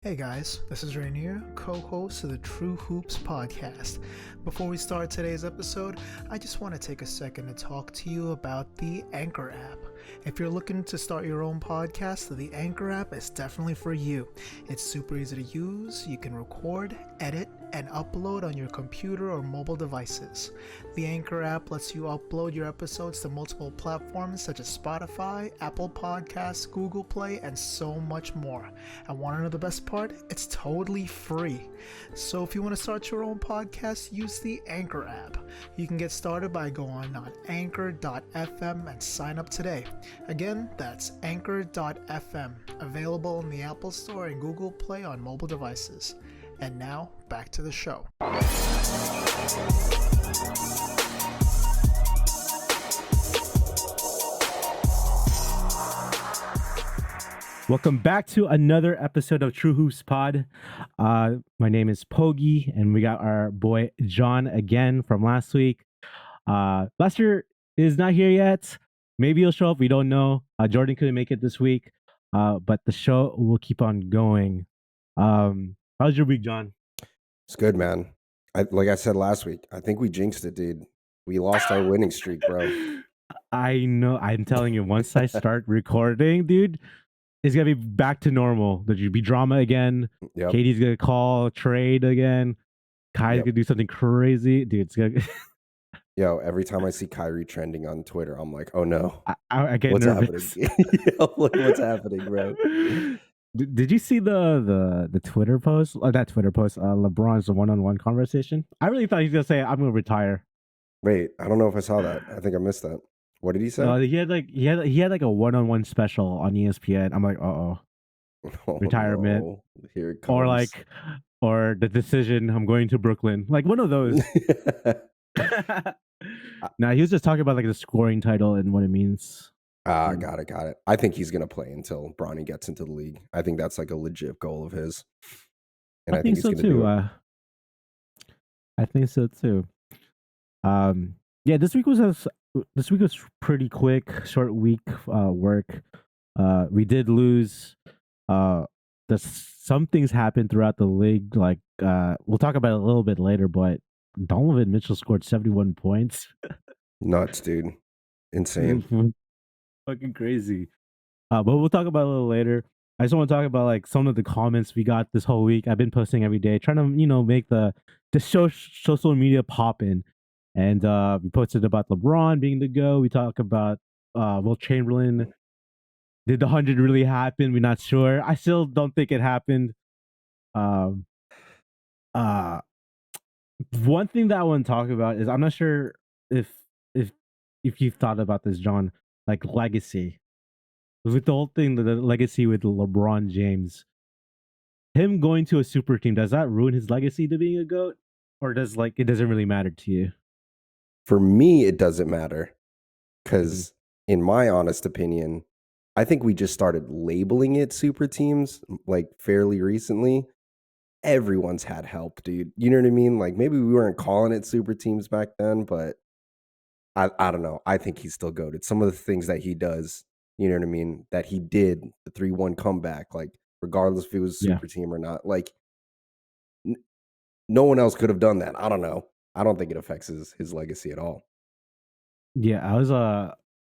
Hey guys, this is Rainier, co-host of the True Hoops podcast. Before we start today's episode, I just want to take a second to talk to you about the Anchor app. If you're looking to start your own podcast, the Anchor app is definitely for you. It's super easy to use. You can record, edit, and upload on your computer or mobile devices. The Anchor app lets you upload your episodes to multiple platforms such as Spotify, Apple Podcasts, Google Play, and so much more. And want to know the best part? It's totally free. So if you want to start your own podcast, use the Anchor app. You can get started by going on anchor.fm and sign up today. Again, that's anchor.fm, available in the Apple Store and Google Play on mobile devices. And now, back to the show. Welcome back to another episode of True Hoops Pod. My name is Pogi, and we got our boy John again from last week. Lester is not here yet. Maybe he'll show up. We don't know. Jordan couldn't make it this week, but the show will keep on going. How's your week, John? It's good, man. Like I said last week, I think we jinxed it, dude. We lost our winning streak, bro. I know. I'm telling you, once I start recording, dude, it's gonna be back to normal. There'll be drama again. Yep. Katie's gonna call trade again. Kai's gonna do something crazy, dude. It's gonna. Yo, every time I see Kyrie trending on Twitter, I'm like, oh no, I get what's nervous. happening? Yo, like, what's happening, bro? Did you see the Twitter post? Or that Twitter post, LeBron's one-on-one conversation. I really thought he was gonna say, "I'm gonna retire." Wait, I don't know if I saw that. I think I missed that. What did he say? He had like a one-on-one special on ESPN. I'm like, oh, retirement, no. Here it comes. or the decision. I'm going to Brooklyn. Like one of those. Now he was just talking about like the scoring title and what it means. Got it. I think he's gonna play until Bronny gets into the league. I think that's like a legit goal of his, and I think he's so gonna too. do it. I think so too. Yeah, this week was pretty quick, short week work. We did lose. Some things happened throughout the league. Like we'll talk about it a little bit later, but Donovan Mitchell scored 71 points. Nuts, dude. Insane. Fucking crazy. But we'll talk about it a little later. I just want to talk about like some of the comments we got this whole week. I've been posting every day, trying to make the social media popping. And we posted about LeBron being the GOAT. We talk about Will Chamberlain. Did the 100 really happen? We're not sure. I still don't think it happened. One thing that I want to talk about is I'm not sure if you've thought about this, John, like legacy. With the whole thing, the legacy with LeBron James. Him going to a super team, does that ruin his legacy to being a GOAT? Or does it doesn't really matter to you? For me, it doesn't matter. Because in my honest opinion, I think we just started labeling it super teams like fairly recently. Everyone's had help, dude. You know what I mean? Like maybe we weren't calling it super teams back then, but I don't know. I think he's still goated. Some of the things that he does, you know what I mean, that he did, the 3-1 comeback, like regardless if it was super team or not, like no one else could have done that. I don't know. I don't think it affects his legacy at all. Yeah,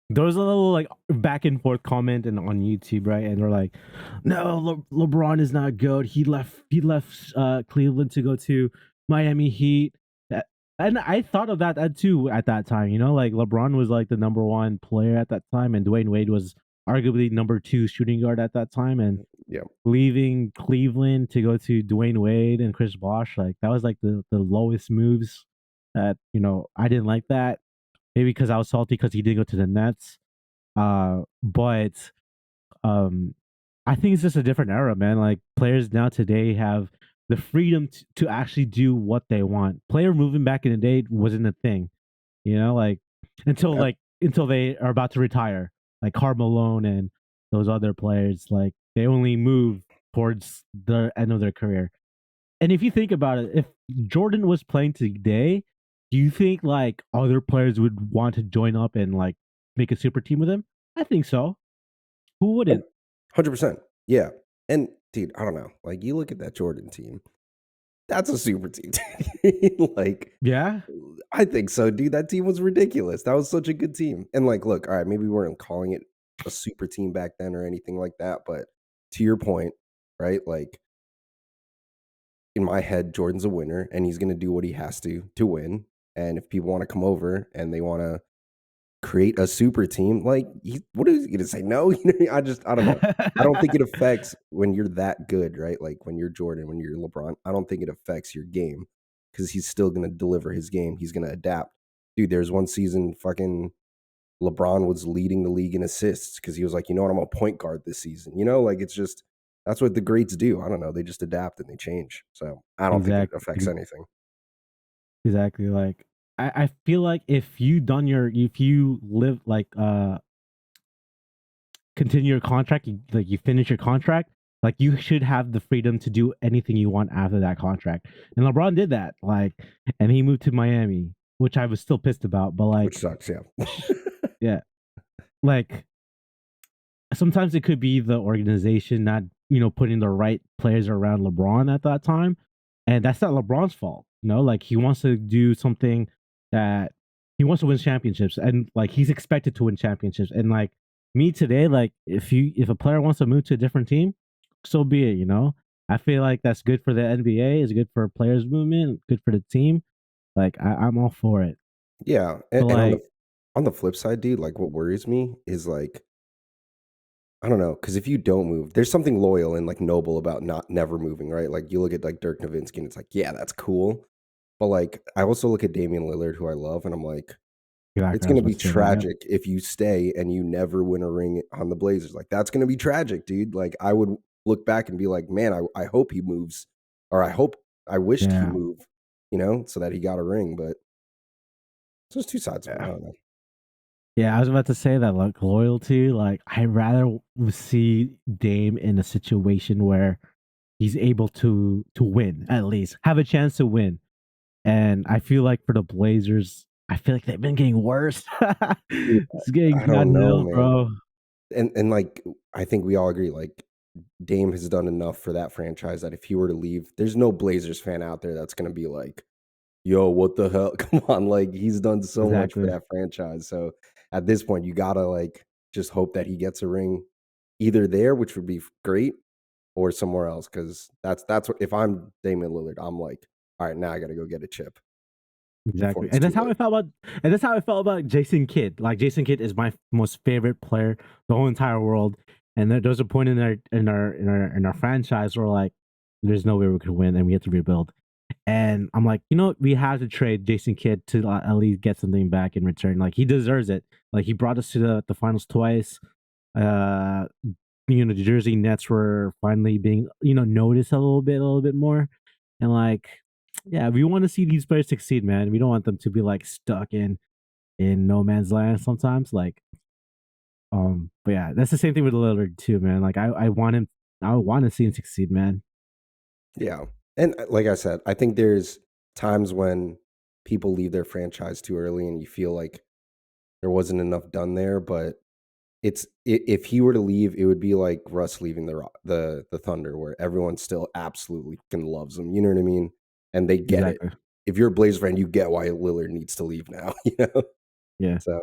there was a little like back and forth comment and on YouTube, right? And they're like, "No, LeBron is not GOAT. He left Cleveland to go to Miami Heat." And I thought of that too at that time. Like LeBron was like the number one player at that time, and Dwayne Wade was arguably number 2 shooting guard at that time. And leaving Cleveland to go to Dwayne Wade and Chris Bosh, like that was like the lowest moves. That I didn't like that. Maybe because I was salty because he didn't go to the Nets. But I think it's just a different era, man. Like players now today have the freedom to actually do what they want. Player moving back in the day wasn't a thing, like until they are about to retire, like Karl Malone and those other players. Like they only move towards the end of their career. And if you think about it, if Jordan was playing today, do you think like other players would want to join up and like make a super team with him? I think so. Who wouldn't? 100%. Yeah. And dude, I don't know. Like, you look at that Jordan team, that's a super team. Like, Yeah. I think so, dude. That team was ridiculous. That was such a good team. And like, look, all right, maybe we weren't calling it a super team back then or anything like that, but to your point, right? Like, in my head, Jordan's a winner and he's going to do what he has to win. And if people want to come over and they want to create a super team, like, what is he going to say? No, I don't know. I don't think it affects when you're that good, right? Like when you're Jordan, when you're LeBron, I don't think it affects your game because he's still going to deliver his game. He's going to adapt. Dude, there's one season fucking LeBron was leading the league in assists because he was like, you know what, I'm a point guard this season. Like it's just, that's what the greats do. I don't know. They just adapt and they change. So I don't think it Exactly. affects anything. Exactly. Like I feel like if you live like continue your contract, you finish your contract, like you should have the freedom to do anything you want after that contract. And LeBron did that, and he moved to Miami, which I was still pissed about. But Which sucks, yeah. yeah, like sometimes it could be the organization not putting the right players around LeBron at that time, and that's not LeBron's fault. Like he wants to do something that he wants to win championships, and like he's expected to win championships. And like me today, like if a player wants to move to a different team, so be it. I feel like that's good for the NBA. It's good for players' movement. Good for the team. Like I'm all for it. Yeah, But and like, on the flip side, dude, like what worries me is like, I don't know, because if you don't move, there's something loyal and like noble about never moving, right? Like you look at like Dirk Nowitzki and it's like, yeah, that's cool. But like I also look at Damian Lillard, who I love, and I'm like, it's exactly, I going was to about be to say that. Yep. tragic if you stay and you never win a ring on the Blazers. Like that's going to be tragic, dude. Like I would look back and be like, man, I hope he moves, or I wished he Yeah. moved, so that he got a ring. But there's two sides of it. I Yeah. don't know. Yeah, I was about to say that, like loyalty. Like I'd rather see Dame in a situation where he's able to win, at least have a chance to win. And I feel like for the Blazers, I feel like they've been getting worse. Dude, It's getting I don't know, downhill, man. bro. And like I think we all agree, like Dame has done enough for that franchise that if he were to leave, there's no Blazers fan out there that's gonna be like, yo, what the hell? Come on, like he's done so much for Exactly. that franchise. So at this point, you gotta like just hope that he gets a ring either there, which would be great, or somewhere else. Cause that's what if I'm Damian Lillard, I'm like, all right, now I gotta go get a chip before Exactly. it's And too that's how I late. felt about Jason Kidd. Like Jason Kidd is my most favorite player the whole entire world. And there's a point in our franchise where like there's no way we could win and we have to rebuild. And I'm like, we have to trade Jason Kidd to at least get something back in return. Like he deserves it. Like he brought us to the finals twice. Uh, the Jersey Nets were finally being noticed a little bit more, and like, yeah, we want to see these players succeed, man. We don't want them to be like stuck in no man's land sometimes. Like, but yeah, that's the same thing with Lillard too, man. Like I want to see him succeed, man. Yeah. And like I said, I think there's times when people leave their franchise too early and you feel like there wasn't enough done there, but if he were to leave, it would be like Russ leaving the Thunder, where everyone still absolutely fucking loves him. You know what I mean? And they get it. Exactly. If you're a Blazer fan, you get why Lillard needs to leave now. Yeah. So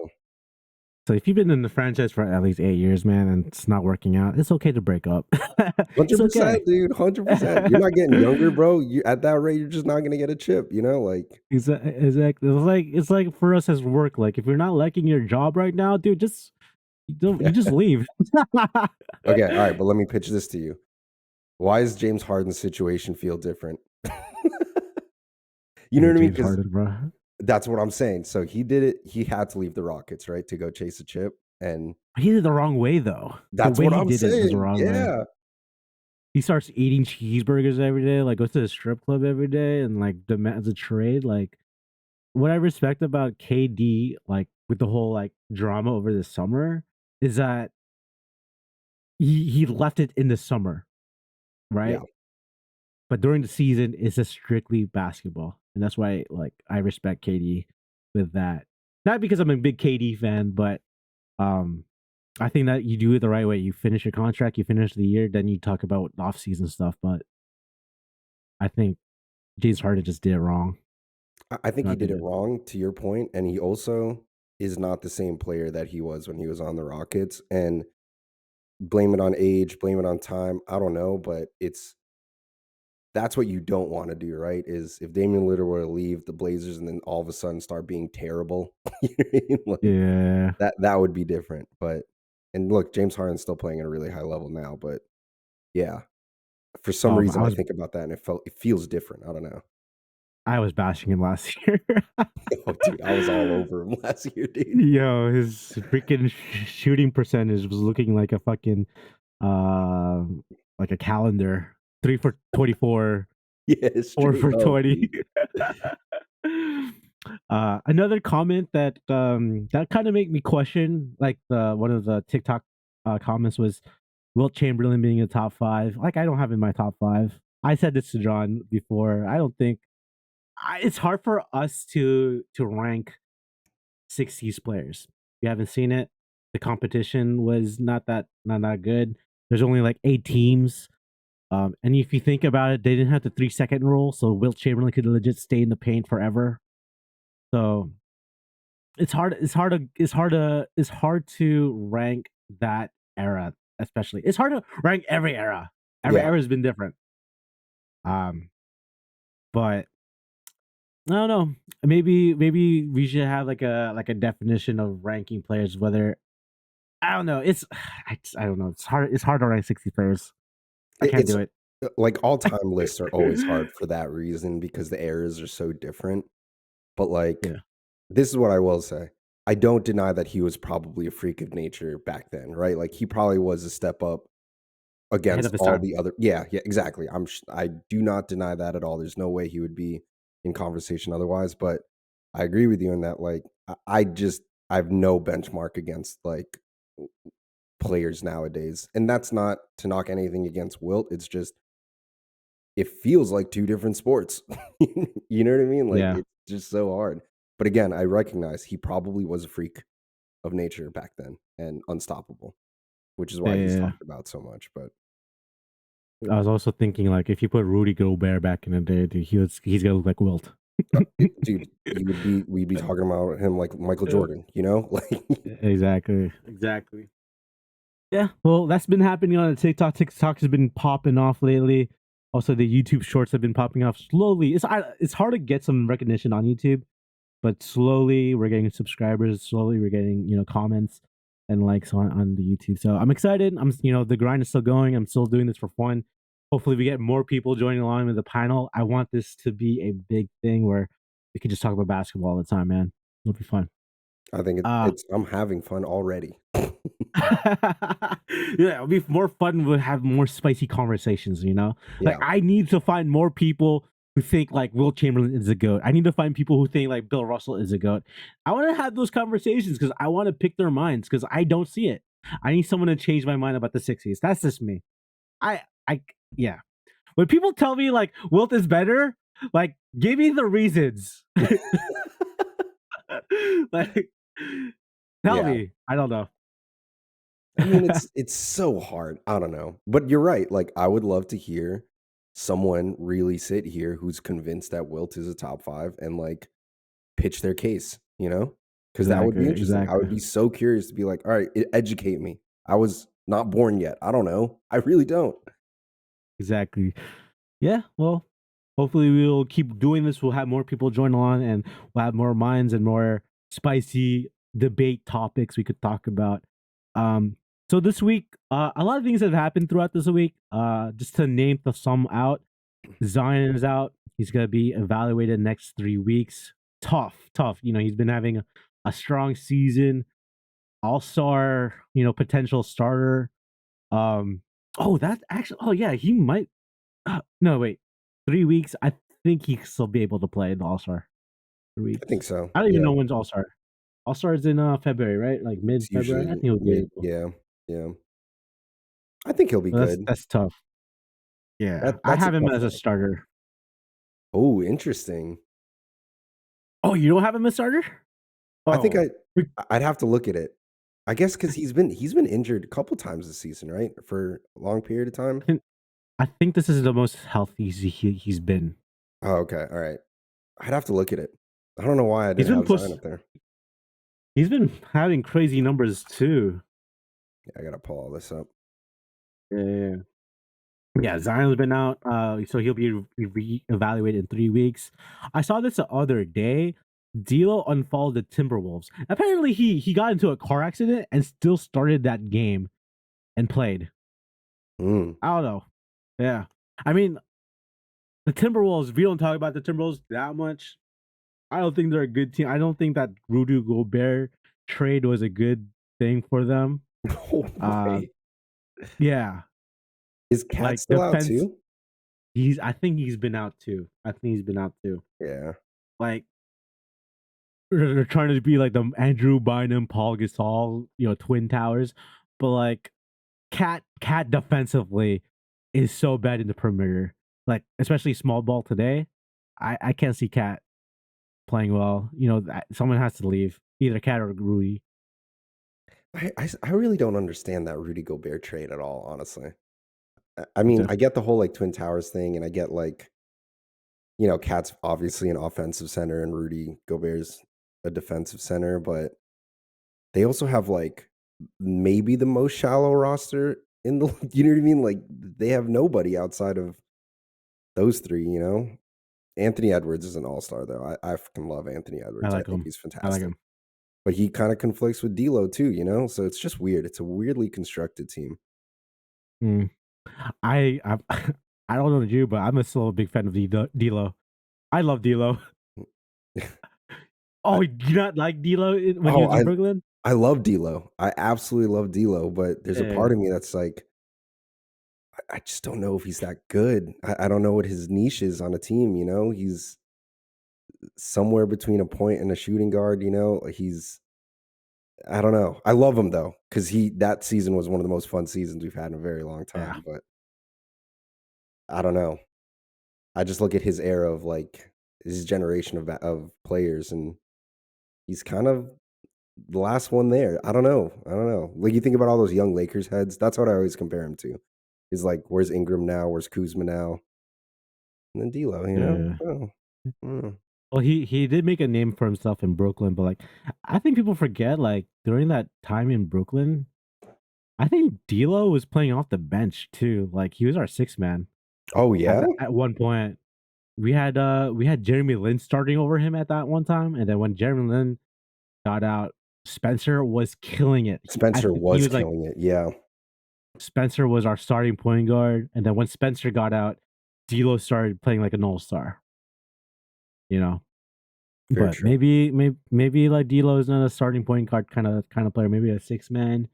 So if you've been in the franchise for at least 8 years, man, and it's not working out, it's okay to break up. It's 100%, okay. dude, 100%. You're not getting younger, bro. You at that rate, you're just not gonna get a chip. Like Exactly. It's like for us as work. Like if you're not liking your job right now, dude, you just leave. okay, all right. But let me pitch this to you. Why does James Harden's situation feel different? You know Hey, what I mean? James Because Harden, bro. that's what I'm saying. So he did it. He had to leave the Rockets, right, to go chase a chip, and He did it the wrong way, though. The that's way what he I'm did it was the saying. wrong way. Yeah, He starts eating cheeseburgers every day, like goes to the strip club every day, and like demands a trade. Like what I respect about KD, like with the whole like drama over the summer, is that he left it in the summer, yeah, right? But during the season, it's just strictly basketball, and that's why like I respect KD with that. Not because I'm a big KD fan, but um, I think that you do it the right way. You finish your contract, you finish the year, then you talk about off-season stuff. But I think James Harden just did it wrong. I think he Not did did it it. wrong, to your point, and he also is not the same player that he was when he was on the Rockets. And blame it on age, blame it on time. I don't know, but that's what you don't want to do, right? Is if Damian Lillard were to leave the Blazers and then all of a sudden start being terrible, you know what I mean? Like Yeah. that would be different. But and look, James Harden's still playing at a really high level now, but yeah, for some I reason I was think about that and it feels different. I don't know. I was bashing him last year. Oh, dude, I was all over him last year, dude. Yo, his freaking shooting percentage was looking like a fucking uh like a calendar. 3 for 24, Yeah, 4 straight for up, 20. dude. Another comment that that kind of made me question, like one of the TikTok comments was Wilt Chamberlain being in the top 5. Like I don't have him in my top 5. I said this to John before. I don't think it's hard for us to rank 60s players. You haven't seen it. The competition was not that good. There's only like 8 teams. And if you think about it, they didn't have the 3-second rule, so Wilt Chamberlain could legit stay in the paint forever. So it's hard. It's hard to rank that era, especially. It's hard to rank every era. Every Yeah. era has been different. Um, but I don't know. Maybe we should have like a definition of ranking players. Whether I don't know. I don't know. It's hard. It's hard to rank 60 players. I can't It's do it. like all-time lists are always hard for that reason because the eras are so different. But like Yeah, this is what I will say. I don't deny that he was probably a freak of nature back then, right? Like he probably was a step up ahead against of his all time. the other. Yeah, yeah, exactly. I do not deny that at all. There's no way he would be in conversation otherwise. But I agree with you in that. Like I have no benchmark against like players nowadays, and that's not to knock anything against Wilt. It's just it feels like two different sports. You know what I mean? Like Yeah, it's just so hard. But again, I recognize he probably was a freak of nature back then and unstoppable, which is why he's yeah. talked about so much. But I was also thinking like if you put Rudy Gobert back in the day, dude, he's gonna look like Wilt. dude, we'd be talking about him like Michael Jordan, you know? Like Exactly. Exactly. Yeah, well, that's been happening on TikTok. TikTok has been popping off lately. Also, the YouTube shorts have been popping off slowly. It's hard to get some recognition on YouTube, but slowly we're getting subscribers. Slowly we're getting comments and likes on the YouTube. So I'm excited. The grind is still going. I'm still doing this for fun. Hopefully, we get more people joining along with the panel. I want this to be a big thing where we can just talk about basketball all the time, man. It'll be fun. I think Uh it's I'm having fun already. yeah, it'll be more fun. We'll have more spicy conversations, Like Yeah. I need to find more people who think like Will Chamberlain is a goat. I need to find people who think like Bill Russell is a goat. I want to have those conversations because I want to pick their minds because I don't see it. I need someone to change my mind about the 60s. That's just me. I yeah. When people tell me like Wilt is better, like give me the reasons. Like tell Yeah. me. I don't know. I mean, it's so hard. I don't know. But you're right. Like I would love to hear someone really sit here who's convinced that Wilt is a top 5 and like pitch their case, you know? Because that would be Exactly, interesting. I would exactly. be so curious to be like, all right, educate me. I was not born yet. I don't know. I really don't. Exactly. Yeah, well, hopefully we'll keep doing this. We'll have more people join on and we'll have more minds and more spicy debate topics we could talk about. So this week, a lot of things have happened throughout this week. Just to name some out, Zion is out. He's gonna be evaluated next 3 weeks. Tough. He's been having a strong season, all-star, potential starter. Um, oh, that actually, oh yeah, he might no, wait. 3 weeks. I think he'll still be able to play in All Star. 3 I think weeks. so. I don't even Yeah. know when's All Star. All Star is in February, right? Like mid It's February. I usually think he'll be mid. able. Yeah. Yeah. I think he'll be But that's good. that's tough. Yeah, I That's a have him tough as a one. starter. Oh, interesting. Oh, you don't have him as starter? I think Oh, I'd have to look at it. I guess because he's been injured a couple times this season, right? For a long period of time. I think this is the most healthy he's been. Oh, okay. All right. I'd have to look at it. I don't know why I He's didn't been have Zion pushed. up there. He's been having crazy numbers too. Yeah, I gotta pull all this up. Yeah. Yeah, Zion's been out, so he'll be reevaluated in 3 weeks. I saw this the other day. D'Lo unfollowed the Timberwolves. Apparently, he got into a car accident and still started that game and played. Mm. I don't know. Yeah, I mean the Timberwolves. We don't talk about the Timberwolves that much. I don't think they're a good team. I don't think that Rudy Gobert trade was a good thing for them. No Uh, way. yeah, Is Cat like still out defense. too? I think he's been out too. Yeah. Like they're trying to be like the Andrew Bynum, Paul Gasol, twin towers, but like Cat defensively is so bad in the perimeter. Like especially small ball today, I can't see Cat playing well. Someone has to leave, either Cat or Rudy. I really don't understand that Rudy Gobert trade at all, honestly. I mean, I get the whole like Twin Towers thing, and I get like, Cat's obviously an offensive center and Rudy Gobert's a defensive center, but they also have like maybe the most shallow roster in the you know what I mean? Like they have nobody outside of those three. Anthony Edwards is an all-star though. I freaking love Anthony I Edwards. I like think him. he's I like fantastic. him. But he kind of conflicts with D'Lo too. So it's just weird. It's a weirdly constructed team. Mm. I I don't know you, but I'm still a big fan of D'Lo. I love D'Lo. I, Oh, you not like D'Lo when he oh, was in Brooklyn? I love D'Lo. I absolutely love D'Lo, but there's a Yeah, part of me that's like, I just don't know if he's that good. I don't know what his niche is on a team. He's somewhere between a point and a shooting guard. I don't know. I love him though, because that season was one of the most fun seasons we've had in a very long yeah. time. But I don't know. I just look at his era of like his generation of players, and he's kind of the last one there. I don't know. Like you think about all those young Lakers heads. That's what I always compare him to. He's like, where's Ingram now? Where's Kuzma now? And then D'Lo. Yeah. Oh, mm. Well, he did make a name for himself in Brooklyn, but like I think people forget like during that time in Brooklyn, I think D'Lo was playing off the bench too. Like he was our sixth man Oh yeah. at one point. We had Jeremy Lin starting over him at that one time, and then when Jeremy Lin got out, Spencer was killing it. Spencer He was was like killing it. Yeah, Spencer was our starting point guard, and then when Spencer got out, D'Lo started playing like an all star. You know. very But true. maybe like D'Lo is not a starting point guard kind of player. Maybe a six man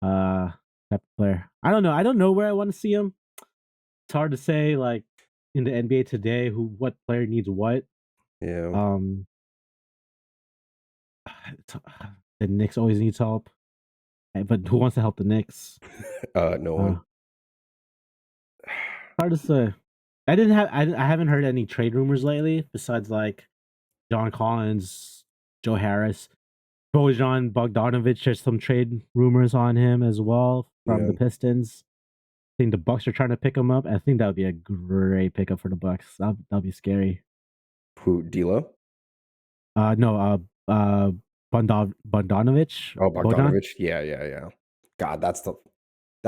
type of player. I don't know. I don't know where I want to see him. It's hard to say. Like in the NBA today, what player needs what. Yeah. Um, the Knicks always needs help, but who wants to help the Knicks? No one. Hard to say. I haven't heard any trade rumors lately besides like John Collins, Joe Harris. Bojan Bogdanovic, there's some trade rumors on him as well from Yeah. the Pistons. I think the Bucks are trying to pick him up. I think that would be a great pickup for the Bucks. That'll be scary. Who? D'Lo? No, Bogdanovic. Oh, Bojan. Bogdanovich. Yeah. God, that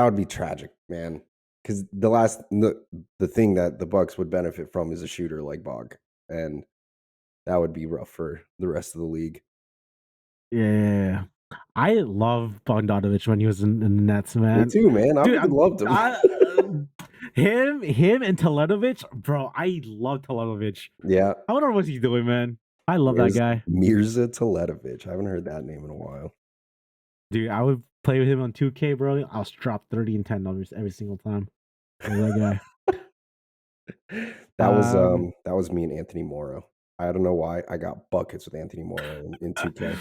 would be tragic, man. Because the thing that the Bucks would benefit from is a shooter like Bog, and that would be rough for the rest of the league. Yeah, I love Bogdanovic when he was in the Nets, Me man. too, man. I Dude, freaking loved him. him and Teletovic, bro. I love Teletovic. Yeah. I wonder what he's doing, man. I love that Where's guy. Mirza Teletovic? I haven't heard that name in a while. Dude, I would play with him on 2K, bro. I'll drop 30 and $10 every single time. Love that guy. That was me and Anthony Morrow. I don't know why I got buckets with Anthony Morrow in 2K.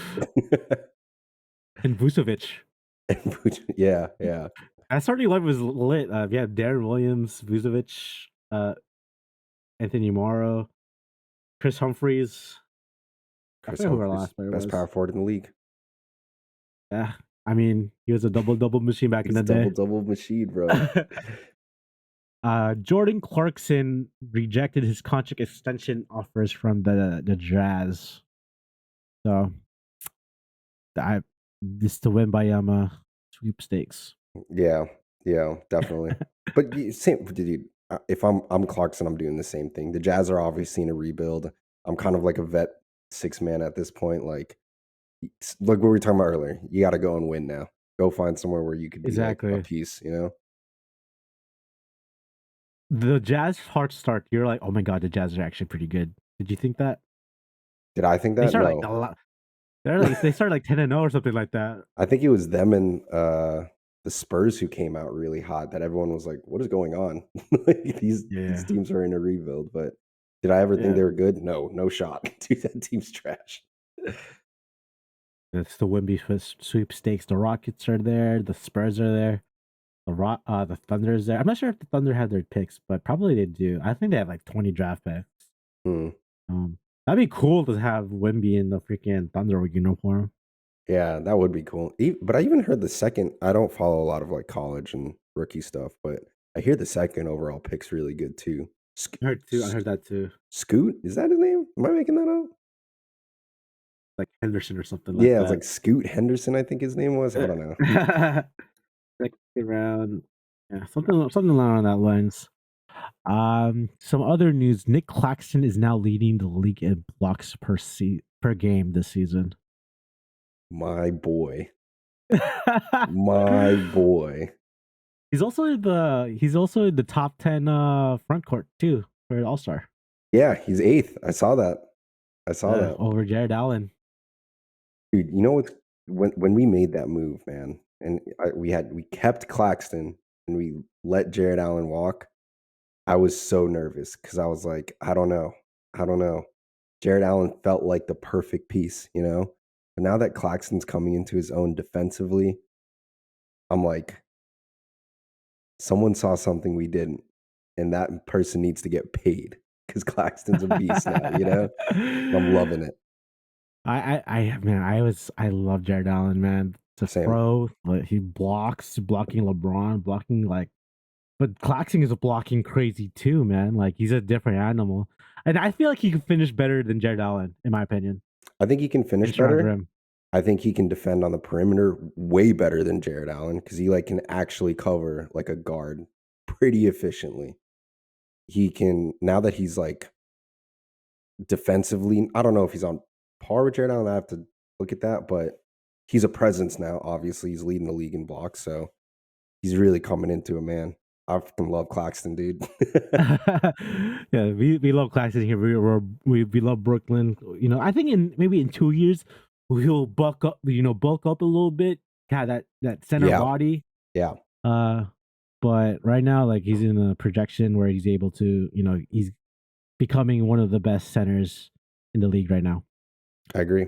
And Vucevic. Yeah. That starting line was lit. Yeah, Darren Williams, Vucevic, Anthony Morrow, Chris Humphries. I Chris forget who our Humphries, last player best was. power forward in the league. Yeah, I mean, he was a double machine back in He's the a day. double machine, bro. Jordan Clarkson rejected his contract extension offers from the Jazz. So, this to win by sweepstakes. Yeah, definitely. But same, dude. If I'm Clarkson, I'm doing the same thing. The Jazz are obviously in a rebuild. I'm kind of like a vet 6-man at this point. Like what we were talking about earlier. You got to go and win now. Go find somewhere where you could be like a Exactly. piece. You know. The Jazz hard start. You're like, oh my god, the Jazz are actually pretty good. Did you think that? Did I think They that? start like No. a lot. They start like 10-0 or something like that. I think it was them and the Spurs who came out really hot. That everyone was like, "What is going on?" These Yeah. teams are in a rebuild. But did I ever think Yeah. they were good? No shot. Dude, that team's trash. It's the Wemby sweepstakes. The Rockets are there. The Spurs are there. The Thunder's there. I'm not sure if the Thunder have their picks, but probably they do. I think they have like 20 draft picks. Hmm. That'd be cool to have Wemby in the freaking Thunder uniform. Yeah, that would be cool. But I even heard the second. I don't follow a lot of like college and rookie stuff, but I hear the second overall pick's really good too. I heard that too. Scoot, is that his name? Am I making that up? Like Henderson or something like Yeah, that. it's like Scoot Henderson, I think his name was. I don't know. Like around, yeah, something along that lines. Some other news: Nic Claxton is now leading the league in blocks per game this season. My boy. My boy. He's also in the top 10 front court too for All-Star. Yeah, he's 8th. I saw that. Over Jared Allen. Dude, you know what's when we made that move, man, and we kept Claxton and we let Jared Allen walk. I was so nervous because I was like, I don't know. Jared Allen felt like the perfect piece, you know? But now that Claxton's coming into his own defensively, I'm like, someone saw something we didn't, and that person needs to get paid because Claxton's a beast now, you know? I'm loving it. I love Jared Allen, man. The Same. pro, like he blocking LeBron, blocking like, but Claxton is blocking crazy too, man. Like he's a different animal, and I feel like he can finish better than Jared Allen, in my opinion. I think he can finish better. I think he can defend on the perimeter way better than Jared Allen because he like can actually cover like a guard pretty efficiently. He can, now that he's like defensively, I don't know if he's on par with Jared Allen. I have to look at that, but he's a presence now. Obviously, he's leading the league in blocks, so he's really coming into it, man. I fucking love Claxton, dude. Yeah, we love Claxton here. We love Brooklyn. You know, I think maybe in 2 years we'll bulk up. Bulk up a little bit. Have that center body. Yeah. But right now, like he's in a projection where he's able to. He's becoming one of the best centers in the league right now. I agree.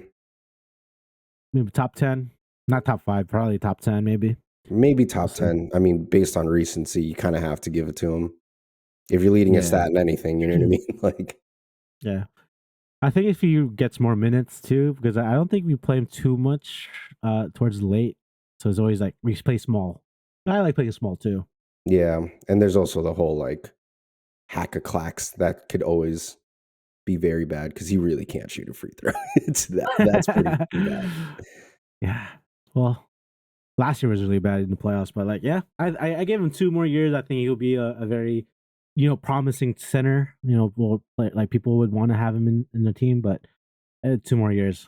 Maybe top 10, not top 5, probably top 10, maybe. Maybe top 10. I mean, based on recency, you kind of have to give it to him. If you're leading a stat in anything, you know what I mean? Like, yeah. I think if he gets more minutes too, because I don't think we play him too much towards late. So it's always like we play small. I like playing small too. Yeah, and there's also the whole like hack a clax that could always be very bad because he really can't shoot a free throw. That's pretty bad. Yeah. Well, last year was really bad in the playoffs, but like, yeah, I gave him 2 more years. I think he'll be a very, promising center. Like people would want to have him in the team, but 2 more years.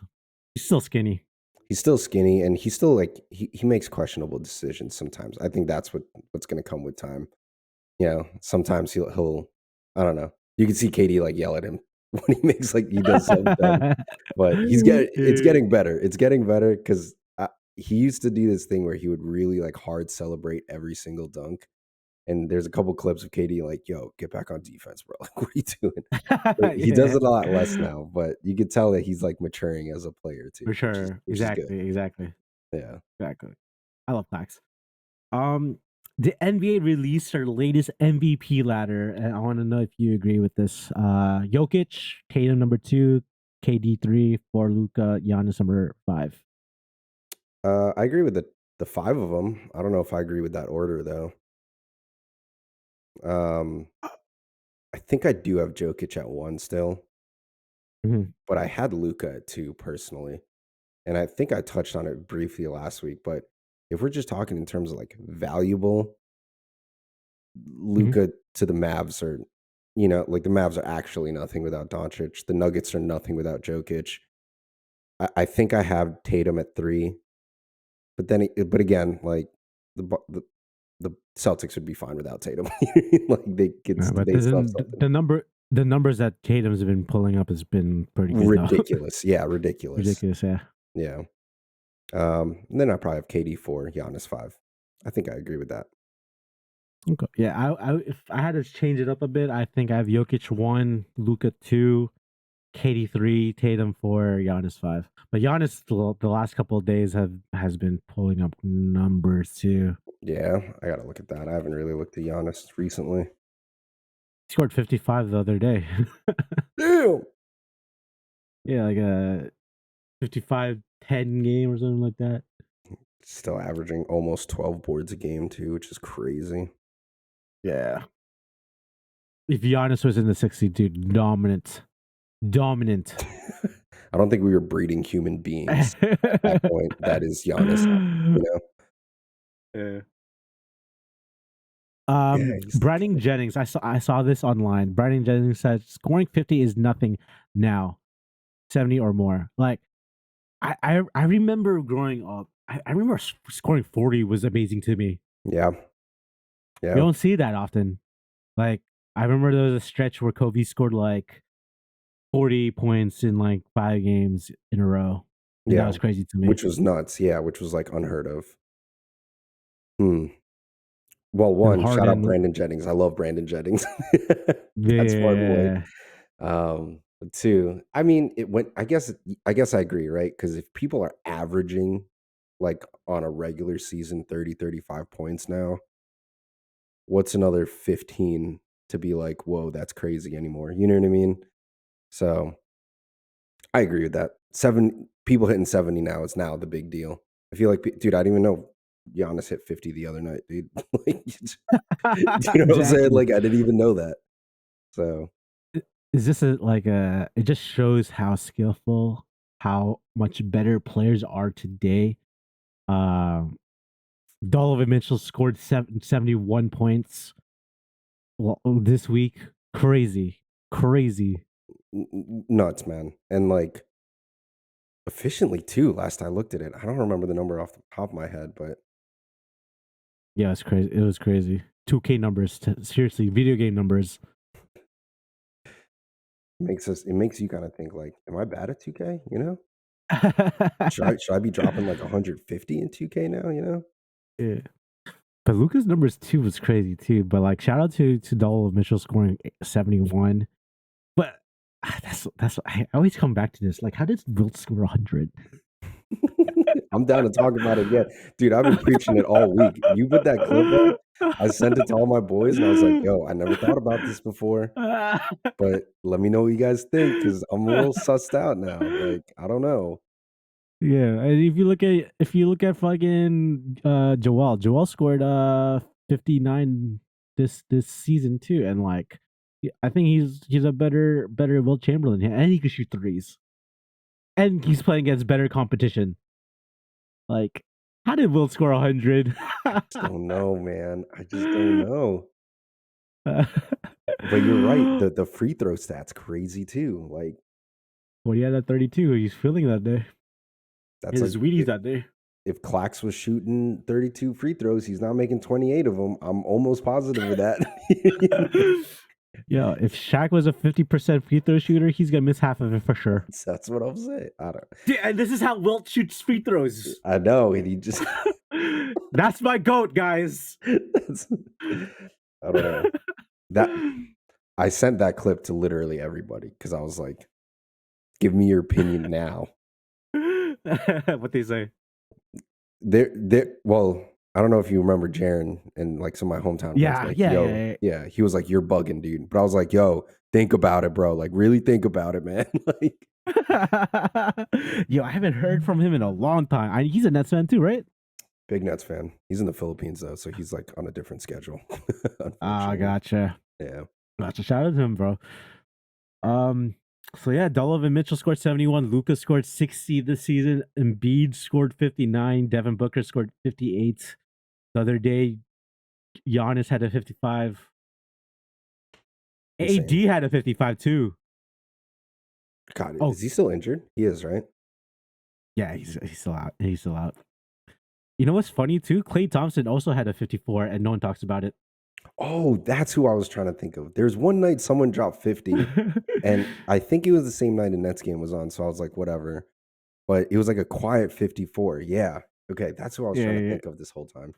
He's still skinny. He's still skinny, and he's still like he makes questionable decisions sometimes. I think that's what's going to come with time. Sometimes he'll I don't know. You can see Katie like yell at him when he makes like he does something dumb. But it's getting better. It's getting better because he used to do this thing where he would really like hard celebrate every single dunk. And there's a couple clips of Katie like, "Yo, get back on defense, bro. Like, what are you doing?" He does it a lot less now, but you could tell that he's like maturing as a player too. For sure. Exactly. Yeah. Exactly. I love Max. The NBA released their latest MVP ladder, and I want to know if you agree with this. Jokić, Tatum number 2, KD 3, 4, Luka, Giannis number 5. I agree with the 5 of them. I don't know if I agree with that order though. I think I do have Jokic at 1 still, but I had Luka at 2 personally. And I think I touched on it briefly last week, but if we're just talking in terms of like valuable, Luka to the Mavs are, like the Mavs are actually nothing without Dončić. The Nuggets are nothing without Jokic. I think I have Tatum at 3, but again, like the Celtics would be fine without Tatum. Like they could, but they still have something. the numbers that Tatum's been pulling up has been pretty good. Ridiculous. Yeah, ridiculous. Ridiculous, yeah. Yeah. And then I probably have KD 4, Giannis 5. I think I agree with that. Okay. Yeah, I if I had to change it up a bit, I think I have Jokic 1, Luka 2, KD 3, Tatum 4, Giannis 5. But Giannis the last couple of days has been pulling up numbers too. Yeah, I gotta look at that. I haven't really looked at Giannis recently. He scored 55 the other day. Damn. Yeah, like a 55-10 game or something like that. Still averaging almost 12 boards a game too, which is crazy. Yeah. If Giannis was in the 60, dude, dominant. I don't think we were breeding human beings at that point. That is Giannis, Yeah. Yeah, Brandon Jennings, I saw this online. Brandon Jennings said scoring 50 is nothing now. 70 or more. Like I remember growing up, I remember scoring 40 was amazing to me. Yeah. You don't see that often. Like I remember there was a stretch where Kobe scored like 40 points in like 5 games in a row. Yeah, that was crazy to me. Which was nuts. Yeah, which was like unheard of. Well, one, shout out Brandon Jennings. I love Brandon Jennings. That's one way. But 2, I mean, it went. I guess I agree, right? Because if people are averaging like on a regular season 30, 35 points now, what's another 15 to be like, whoa, that's crazy anymore? You know what I mean? So I agree with that. 7 people hitting 70 now is now the big deal. I feel like, dude, I didn't even know Giannis hit 50 the other night, dude. Like, you know what I'm saying? Like, I didn't even know that. So, is this it just shows how skillful, how much better players are today. Donovan Mitchell scored 71 points this week. Crazy. Nuts, man. And like efficiently too. Last I looked at it, I don't remember the number off the top of my head, but yeah, it's crazy. It was crazy. 2K numbers, seriously, video game numbers. It makes you kind of think like, am I bad at 2K? You know, should I be dropping like 150 in 2K now? You know, yeah. But Luka's numbers too was crazy too. But like, shout out to Donovan Mitchell scoring 71. But that's I always come back to this. Like, how did Wilt score 100? I'm down to talk about it yet, dude. I've been preaching it all week. You put that clip up, I sent it to all my boys, and I was like, "Yo, I never thought about this before, but let me know what you guys think because I'm a little sussed out now. Like, I don't know." Yeah, and if you look at fucking Joel scored 59 this season too, and like I think he's a better Wilt Chamberlain, and he can shoot threes, and he's playing against better competition. Like, how did Wilt score 100? I just don't know, man. I just don't know. But you're right. The free throw stats crazy too. Like, well, he had that 32. He's feeling that day. That's his Wheaties that day. If Clax was shooting 32 free throws, he's not making 28 of them. I'm almost positive of that. Yeah, if Shaq was a 50% free throw shooter, he's gonna miss half of it for sure. That's what I'm saying. I don't. Dude, and this is how Wilt shoots free throws. I know, and he just. That's my goat, guys. I don't know. That I sent that clip to literally everybody because I was like, "Give me your opinion now." What they say? Well, I don't know if you remember Jaren and like some of my hometown. Yeah. He was like, "You're bugging, dude." But I was like, "Yo, think about it, bro. Like, really think about it, man." Like, yo, I haven't heard from him in a long time. He's a Nets fan too, right? Big Nets fan. He's in the Philippines though, so he's like on a different schedule. Unfortunately. Gotcha. Yeah. Gotcha. Shout out to him, bro. So yeah, Donovan Mitchell scored 71. Luka scored 60 this season. Embiid scored 59. Devin Booker scored 58. The other day, Giannis had a 55. AD Insane. had a 55 too. God, Oh, is he still injured? He is, right? yeah, he's still out. He's still out. You know what's funny too? Klay Thompson also had a 54, and no one talks about it. Oh, that's who I was trying to think of. There's one night someone dropped 50, and I think it was the same night a Nets game was on, so I was like, whatever. But it was like a quiet 54. Yeah. Okay, that's who I was trying to Yeah, think of this whole time.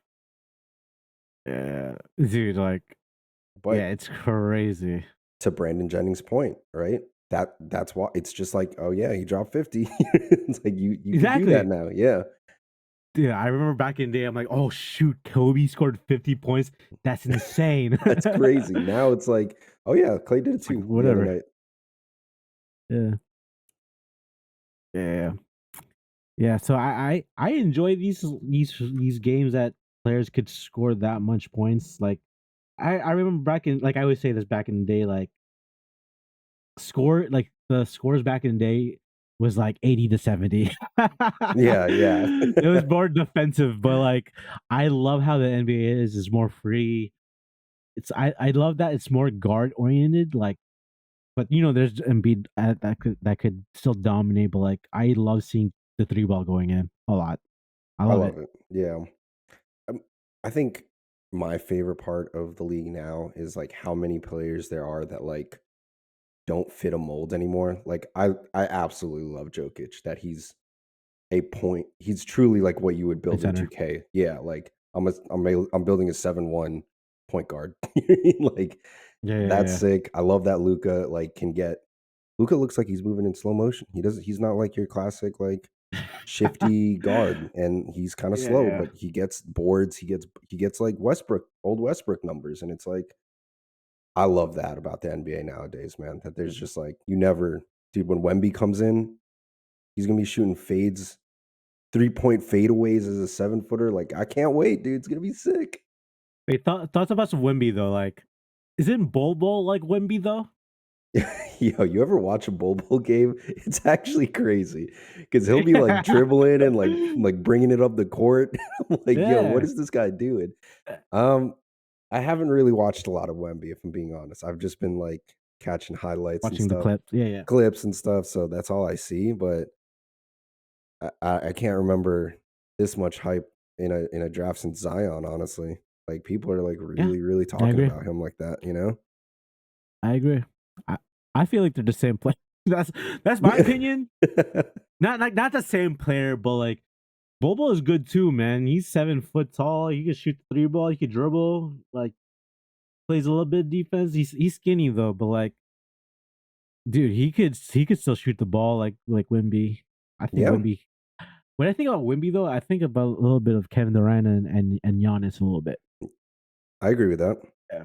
yeah, dude. Like, But yeah, it's crazy. to Brandon Jennings' point, right? That's why it's just like, oh yeah, he dropped 50. It's like you can do that Exactly. now. Yeah. Yeah, I remember back in the day, I'm like, oh shoot, Kobe scored 50 points. That's insane. That's crazy. Now it's like, oh yeah, Clay did it It's like too the other whatever. night. Yeah. Yeah. Yeah. So I enjoy these games that players could score that much points. Like I remember back in, like I always say this back in the day, like the scores back in the day was like 80 to 70. Yeah, yeah. It was more defensive, but like I love how the NBA is more free. I love that it's more guard oriented, like, but there's Embiid that could still dominate, but like I love seeing the three ball going in a lot. I I love it. love it. Yeah. I think my favorite part of the league now is like how many players there are that like don't fit a mold anymore. Like I absolutely love Jokic that he's truly like what you would Play build in center. 2K. Yeah, like I'm building a 7-1 point guard. Like Yeah, yeah, that's yeah. sick. I love that Luka like can get Luka looks like he's moving in slow motion. He's not like your classic like shifty guard, and he's kind of Yeah, slow, yeah. but he gets boards, he gets like old Westbrook numbers, and it's like I love that about the NBA nowadays, man. That there's just like dude, when Wemby comes in, he's gonna be shooting fades, 3-point fadeaways as a 7-footer. Like I can't wait, dude. It's gonna be sick. Wait, thoughts about Wemby though? Like, isn't Bol like Wemby though? Yo, you ever watch a Bowl game? It's actually crazy because he'll be like dribbling and like bringing it up the court. I'm like, yo, what Yeah. is this guy doing? Um, I haven't really watched a lot of Wemby, if I'm being honest. I've just been like catching highlights and Watching the stuff, clips. Yeah, yeah. clips and stuff. So that's all I see. But I can't remember this much hype in a draft since Zion. Honestly, like people are like Yeah. really really I talking agree. about him like that. You know? I agree. I, I feel like they're the same player. That's my opinion. Not the same player, but like Bobo is good too, man. He's 7 foot tall. He can shoot the three ball. He can dribble. Like plays a little bit of defense. He's skinny though, but like, dude, he could still shoot the ball like Wimby. I think Yeah, Wimby. When I think about Wimby though, I think about a little bit of Kevin Durant and Giannis a little bit. I agree with that. Yeah.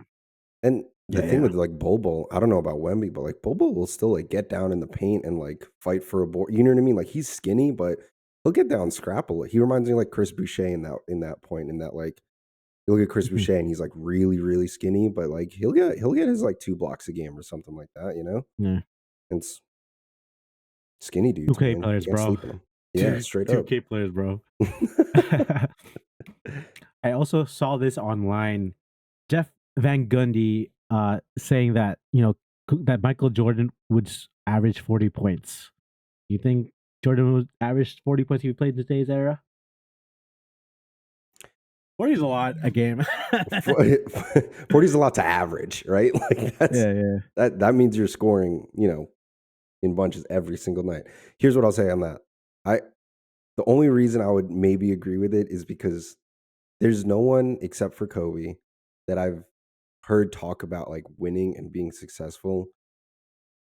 And the Yeah, thing yeah. with like Bobo, I don't know about Wemby, but like Bobo will still like get down in the paint and like fight for a board. You know what I mean? Like he's skinny, but he'll get down, scrapple. He reminds me of like Chris Boucher in that point. In that like you look at Chris Mhm. Boucher and he's like really really skinny, but like he'll get his like 2 blocks a game or something like that. You know, Yeah. and skinny dudes, 2K man, you players, can't bro. sleep on them. Yeah, straight up. 2K players, bro. I also saw this online. Jeff Van Gundy saying that that Michael Jordan would average 40 points. You think Jordan would average 40 points if he played in today's era? 40 is a lot a game. 40 is a lot to average, right? Like Yeah, yeah. that means you're scoring, in bunches every single night. Here's what I'll say on that. The only reason I would maybe agree with it is because there's no one except for Kobe that I've heard talk about like winning and being successful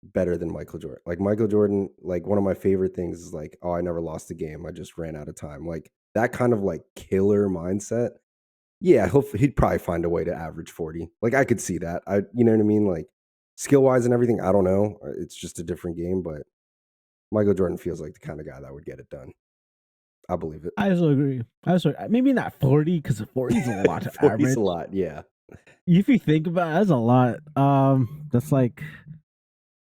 better than Michael Jordan. Like Michael Jordan, like one of my favorite things is like, oh, I never lost a game. I just ran out of time. Like that kind of like killer mindset. Yeah, he'd probably find a way to average 40. Like I could see that. You know what I mean? Like skill wise and everything, I don't know. It's just a different game, but Michael Jordan feels like the kind of guy that would get it done. I believe it. I also agree. Maybe not 40 because 40 is a lot to 40's average. a lot, yeah. If you think about it, that's a lot. That's like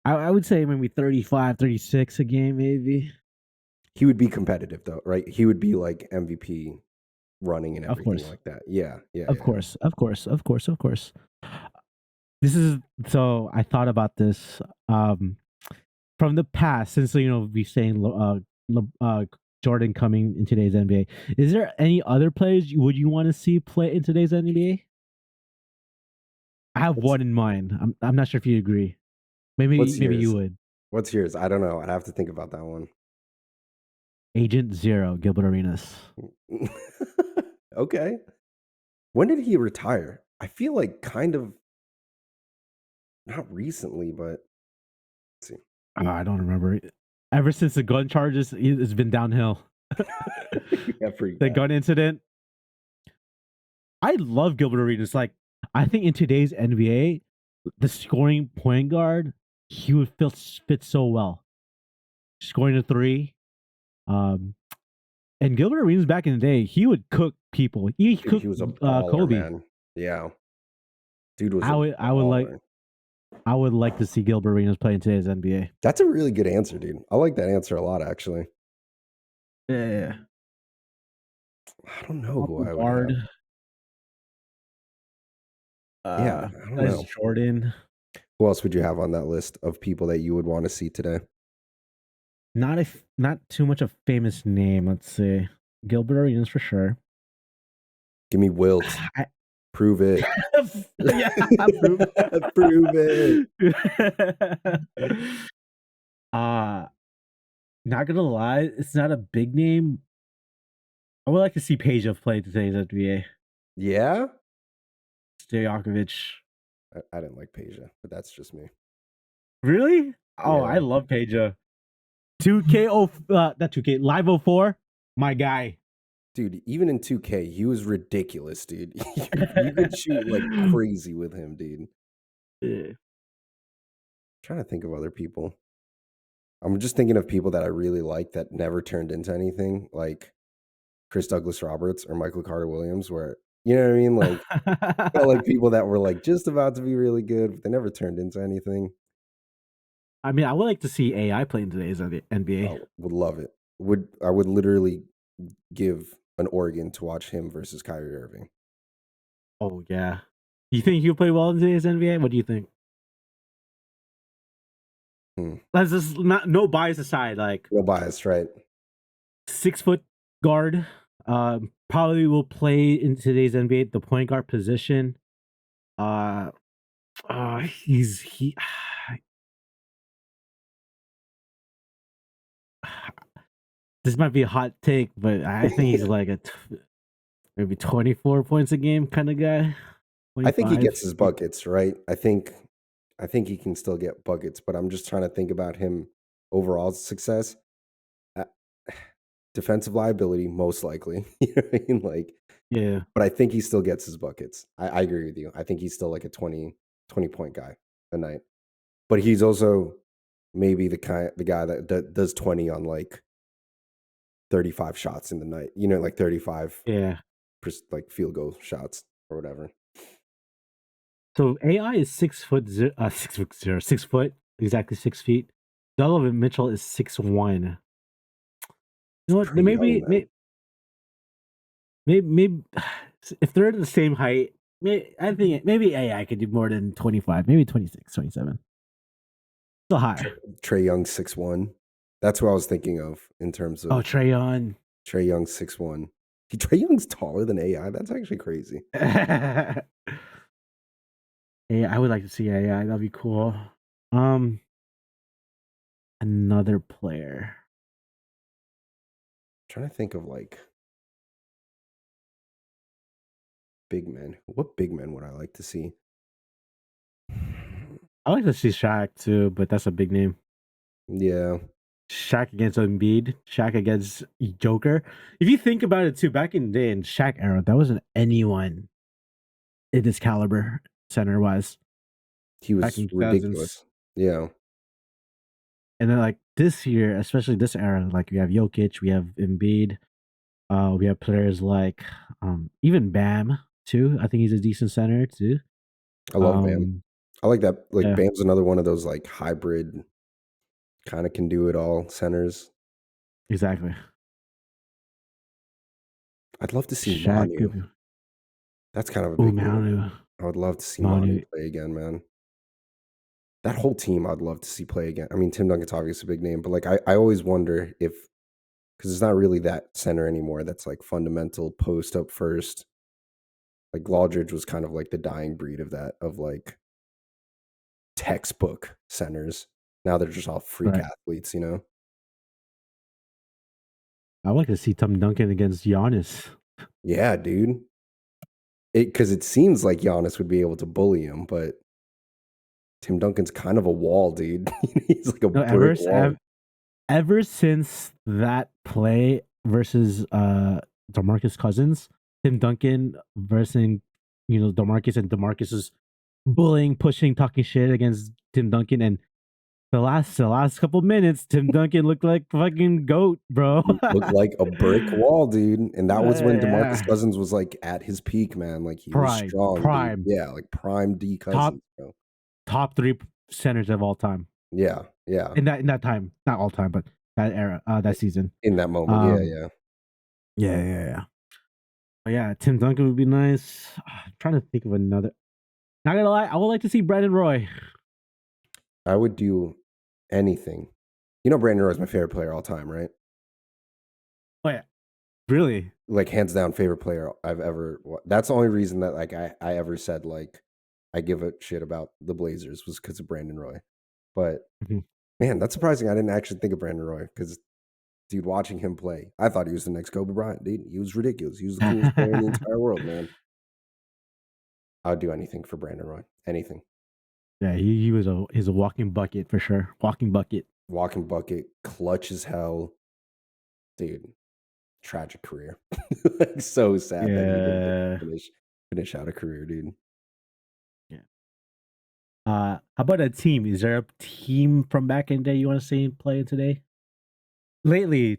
I would say maybe 35, 36 a game, maybe. He would be competitive though, right? He would be like MVP running and Of everything course. like that. Yeah, yeah, Of yeah. course. This is so I thought about this from the past since we saying Jordan coming in today's NBA. Is there any other players would you want to see play in today's NBA? I have What's one in mind. I'm not sure if you agree. Maybe what's you yours? would. What's yours? I don't know. I'd have to think about that one. Agent Zero, Gilbert Arenas. Okay. When did he retire? I feel like kind of not recently, but let's see. I don't remember. Ever since the gun charges, it's been downhill. Yeah, pretty The bad. gun incident. I love Gilbert Arenas. Like, I think in today's NBA, the scoring point guard, he would fit so well. Scoring a three. And Gilbert Arenas back in the day, he would cook people. He Dude, cooked he was a baller, Kobe. man. Yeah. Dude was I a would like to see Gilbert Arenas play in today's NBA. That's a really good answer, dude. I like that answer a lot, actually. Yeah. I don't know who I would Guard. have. Yeah, I don't know. Jordan. Who else would you have on that list of people that you would want to see today? Not too much a famous name. Let's see. Gilbert Arenas for sure. Give me Wilt. Prove it. Yeah, prove it. Not gonna lie, it's not a big name. I would like to see Peja play today's NBA. Yeah? Stojakovic. I didn't like Peja, but that's just me. Really? Oh, Yeah. I love Peja. 2K not 2K, Live 04, my guy. Dude, even in 2K, he was ridiculous, dude. You could shoot like crazy with him, dude. Yeah. I'm trying to think of other people. I'm just thinking of people that I really like that never turned into anything, like Chris Douglas Roberts or Michael Carter Williams, where you know what I mean? Like felt like people that were like just about to be really good, but they never turned into anything. I mean, I would like to see AI play in today's NBA. Oh, would love it. I would literally give an organ to watch him versus Kyrie Irving. Oh yeah. You think he'll play well in today's NBA? What do you think? Let's just no bias aside, like No bias, right? 6 foot guard. Probably will play in today's NBA the point guard position. He this might be a hot take, but I think he's like maybe 24 points a game kind of guy. 25. I think he gets his buckets, right? I think he can still get buckets, but I'm just trying to think about him overall success. Defensive liability, most likely. You know what I mean? Like, yeah. But I think he still gets his buckets. I agree with you. I think he's still like a 20 point guy a night. But he's also maybe the guy that does 20 on like 35 shots in the night. You know, like 35 like field goal shots or whatever. So AI is 6 foot 6 foot, exactly 6 feet. Donovan Mitchell is 6'1". You know what? Maybe if they're the same height, I think maybe AI could do more than 25, maybe 26, 27. Still high. Trae Young 6'1". That's what I was thinking of in terms of Trae Young. Trae Young 6'1". Trae Young's taller than AI. That's actually crazy. Yeah, I would like to see AI. That'd be cool. Another player. I'm trying to think of like big men. What big men would I like to see? I like to see Shaq too, but that's a big name. Yeah. Shaq against Embiid, Shaq against Joker. If you think about it too, back in the day in Shaq era, that wasn't anyone in this caliber center wise. He was ridiculous. Yeah. And then like this year, especially this era, like we have Jokic, we have Embiid. We have players like even Bam too. I think he's a decent center too. I love Bam. Um, I like that. Like yeah, Bam's another one of those like hybrid kind of can do it all centers. exactly. I'd love to see Shaq. Manu. That's kind of a Ooh, big name. Manu. I would love to see Manu Manu. play again, man. That whole team I'd love to see play again. I mean, Tim Duncan's obviously a big name, but like I always wonder if because it's not really that center anymore. That's like fundamental post up first. Like Aldridge was kind of like the dying breed of that, of like textbook centers. Now they're just all freak Right. athletes, you know? I would like to see Tim Duncan against Giannis. Yeah, dude. Because it seems like Giannis would be able to bully him, but Tim Duncan's kind of a wall, dude. He's like a No, brick wall. ever since that play versus DeMarcus Cousins, Tim Duncan versus DeMarcus, and DeMarcus is bullying, pushing, talking shit against Tim Duncan, and the last couple minutes, Tim Duncan looked like fucking goat, bro. Looked like a brick wall, dude. And that was when DeMarcus Yeah. Cousins was like at his peak, man. Like he was strong, dude. Prime, Yeah, like prime D top Cousins, bro. top 3 centers of all time Yeah, yeah. in that time, not all time, but that era, that season. In that moment, yeah. Yeah. But yeah, Tim Duncan would be nice. I'm trying to think of another. Not gonna lie, I would like to see Brandon Roy. I would do anything. You know, Brandon Roy's my favorite player all time, right? Oh yeah, really? Like hands down favorite player I've ever. That's the only reason that like I ever said like I give a shit about the Blazers was because of Brandon Roy. But Mhm. man, that's surprising. I didn't actually think of Brandon Roy because dude, watching him play, I thought he was the next Kobe Bryant. Dude, he was ridiculous. He was the coolest player in the entire world, man. I would do anything for Brandon Roy. Anything. Yeah, he's a walking bucket for sure. Walking bucket. Walking bucket, clutch as hell. Dude, tragic career. Like so sad that he didn't finish out a career, dude. Yeah. How about a team? Is there a team from back in the day you want to see play today? Lately,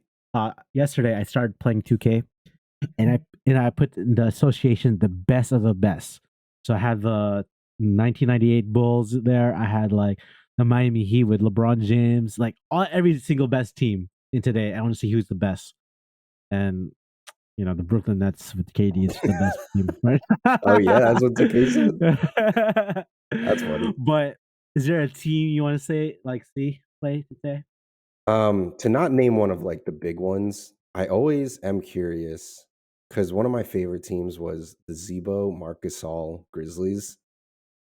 yesterday I started playing 2K, and I put in the association the best of the best. So I had the 1998 Bulls there. I had like the Miami Heat with LeBron James, like every single best team in today. I want to see who's the best, and the Brooklyn Nets with KD is the best team, right? Oh yeah, that's what 2K said. That's funny. But is there a team you want to see play today? To not name one of like the big ones, I always am curious because one of my favorite teams was the Zebo Marc Gasol Grizzlies,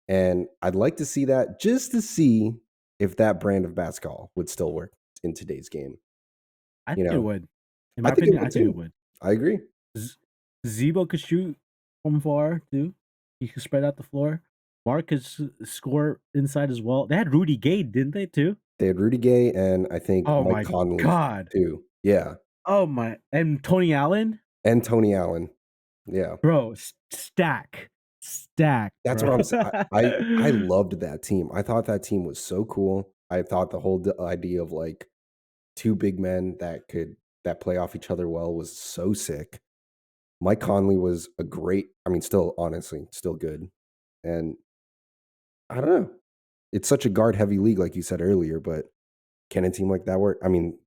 and I'd like to see that just to see if that brand of basketball would still work in today's game. I You think it know, would. In I my think it opinion, I would think it too. would. I agree. Zebo could shoot from far too. He could spread out the floor. Mark could score inside as well. They had Rudy Gay, didn't they too? They had Rudy Gay and I think Oh Mike my Conley god. too. Yeah, Oh my, and Tony Allen, and Tony Allen. Yeah, bro, stack, that's bro. what I'm saying. I loved that team. I thought that team was so cool. I thought the whole idea of like two big men that play off each other well was so sick. Mike Conley was a great, I mean, still honestly, still good. And I don't know. It's such a guard heavy league, like you said earlier, but can a team like that work? I mean,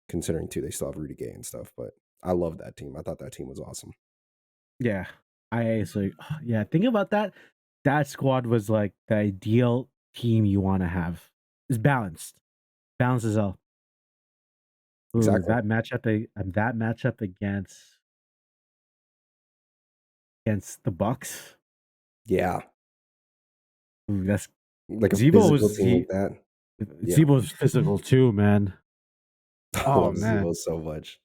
considering too, they still have Rudy Gay and stuff, but I love that team. I thought that team was awesome. Yeah, yeah. Think about that. That squad was like the ideal team you want to have. It's balanced, balanced as hell. Ooh, Exactly. that matchup against the Bucks. Yeah. Ooh, that's Like a Zebo physical was team like that. Yeah. Zebo's physical too, man. I Oh love man, Zebo so much.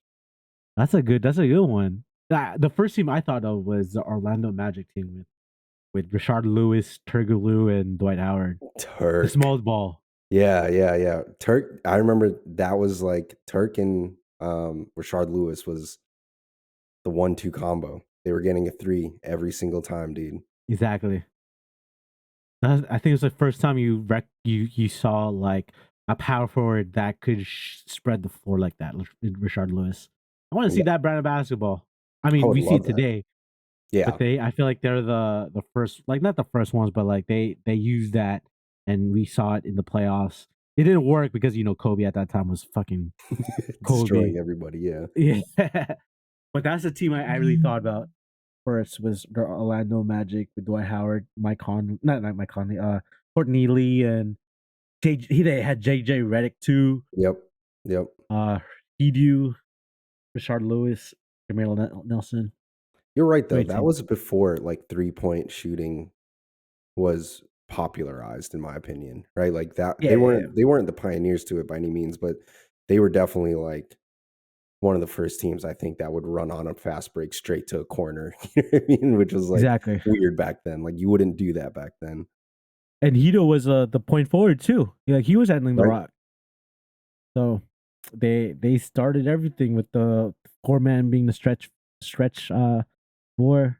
that's a good one. The first team I thought of was the Orlando Magic team with Rashard Lewis, Turkoglu, and Dwight Howard. The Turk. small ball. Yeah. Turk, I remember that was like Turk and Rashard Lewis was the 1-2 combo. They were getting a 3 every single time, dude. Exactly. I think it was the first time you saw like a power forward that could spread the floor like that, Rashard Lewis. I want to see Yeah, that brand of basketball. I I mean, would we see it love that. today, Yeah, but I feel like they're the first, like not the first ones, but like they use that, and we saw it in the playoffs. It didn't work because Kobe at that time was fucking Kobe. destroying everybody. Yeah, Yeah, but that's the team I really thought about first was the Orlando Magic with Dwight Howard, not Mike Conley, Courtney Lee, and they had JJ Redick too. yep, yep. Hideo, Rashard Lewis, Jameer Nelson. You're right though. Great That team. was before like 3-point shooting was popularized, in my opinion. Right? Like that. Yeah, yeah, They weren't the pioneers to it by any means, but they were definitely like one of the first teams I think that would run on a fast break straight to a corner. You know what I mean? Which was like exactly. weird back then. Like you wouldn't do that back then, And Hito was the point forward too. Like he was handling the right? rock. So they started everything with the core man being the stretch four.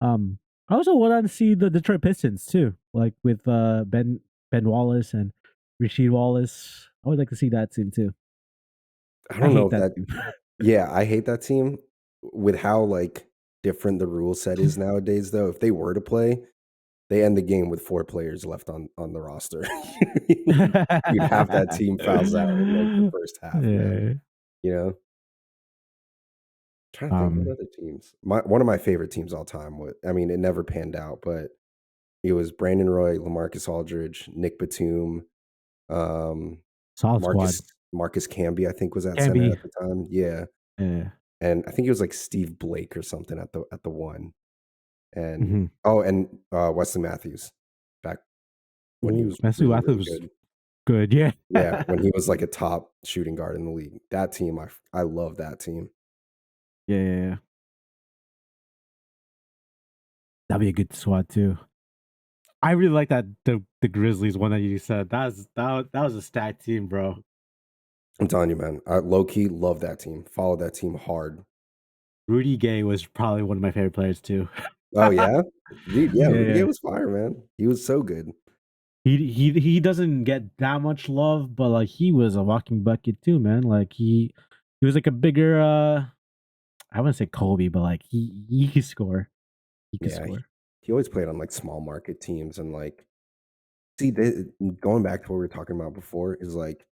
I also want to see the Detroit Pistons too, like with Ben Wallace and Rasheed Wallace. I would like to see that team too. I I don't know hate if that that. team. Yeah, I hate that team with how like different the rule set is nowadays. Though, if they were to play, they end the game with 4 players left on the roster. You'd have that team fouls out in like the first half, man. Yeah. You know, trying to think what Um, other teams. One of my favorite teams all time. I mean, it never panned out, but it was Brandon Roy, LaMarcus Aldridge, Nick Batum, um, Solid squad. Marcus Marcus Camby, I think was at Can center be. at the time. Yeah, Yeah. and I think it was like Steve Blake or something at the one. And Mm-hmm. Wesley Matthews back when he Oh, was Messi really, Watford really was good. good. Yeah. Yeah, when he was like a top shooting guard in the league. That team, I love that team. Yeah. That'd be a good squad too. I really like that the Grizzlies one that you said. That was a stacked team, bro. I'm telling you, man. I low key love that team. Follow that team hard. Rudy Gay was probably one of my favorite players too. Oh yeah, dude. Yeah, Rudy Gay Yeah. was fire, man. He was so good. He doesn't get that much love, but like he was a walking bucket too, man. Like he was like a bigger I wouldn't say Kobe, but like he could score. He could Yeah, score. he always played on like small market teams and like see, going back to what we were talking about before is like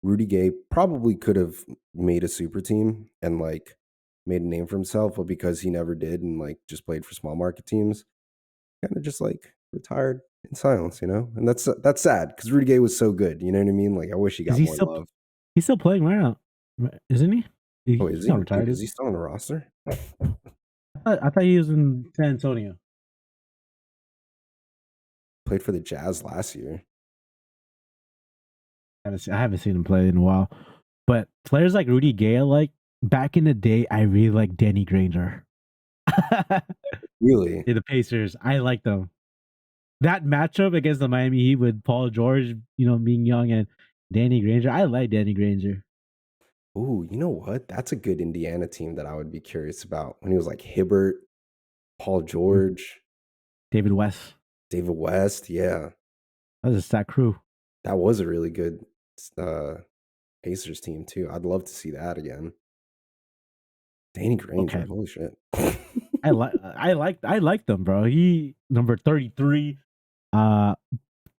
Rudy Gay probably could have made a super team and like made a name for himself, but because he never did and like just played for small market teams, kind of just like retired in silence, you know? And that's sad because Rudy Gay was so good. You know what I mean? Like I wish he Is got he more still love. he's still playing right now? Isn't he? Oh, is He's he? not retired, Is is he he? still on the roster? I thought he was in San Antonio. Played for the Jazz last year. I haven't seen him play in a while. But players like Rudy Gay, like back in the day, I really like Danny Granger. Really? In the Pacers, I like them. That matchup against the Miami Heat with Paul George, being young and Danny Granger, I like Danny Granger. Ooh, you know what? That's a good Indiana team that I would be curious about. When he was like Hibbert, Paul Mhm. George, David West, David West. Yeah, that was a stack crew. that was a really good uh, Pacers team too. I'd love to see that again. Danny Granger, Okay, holy shit. I like them, bro. He number 33, uh,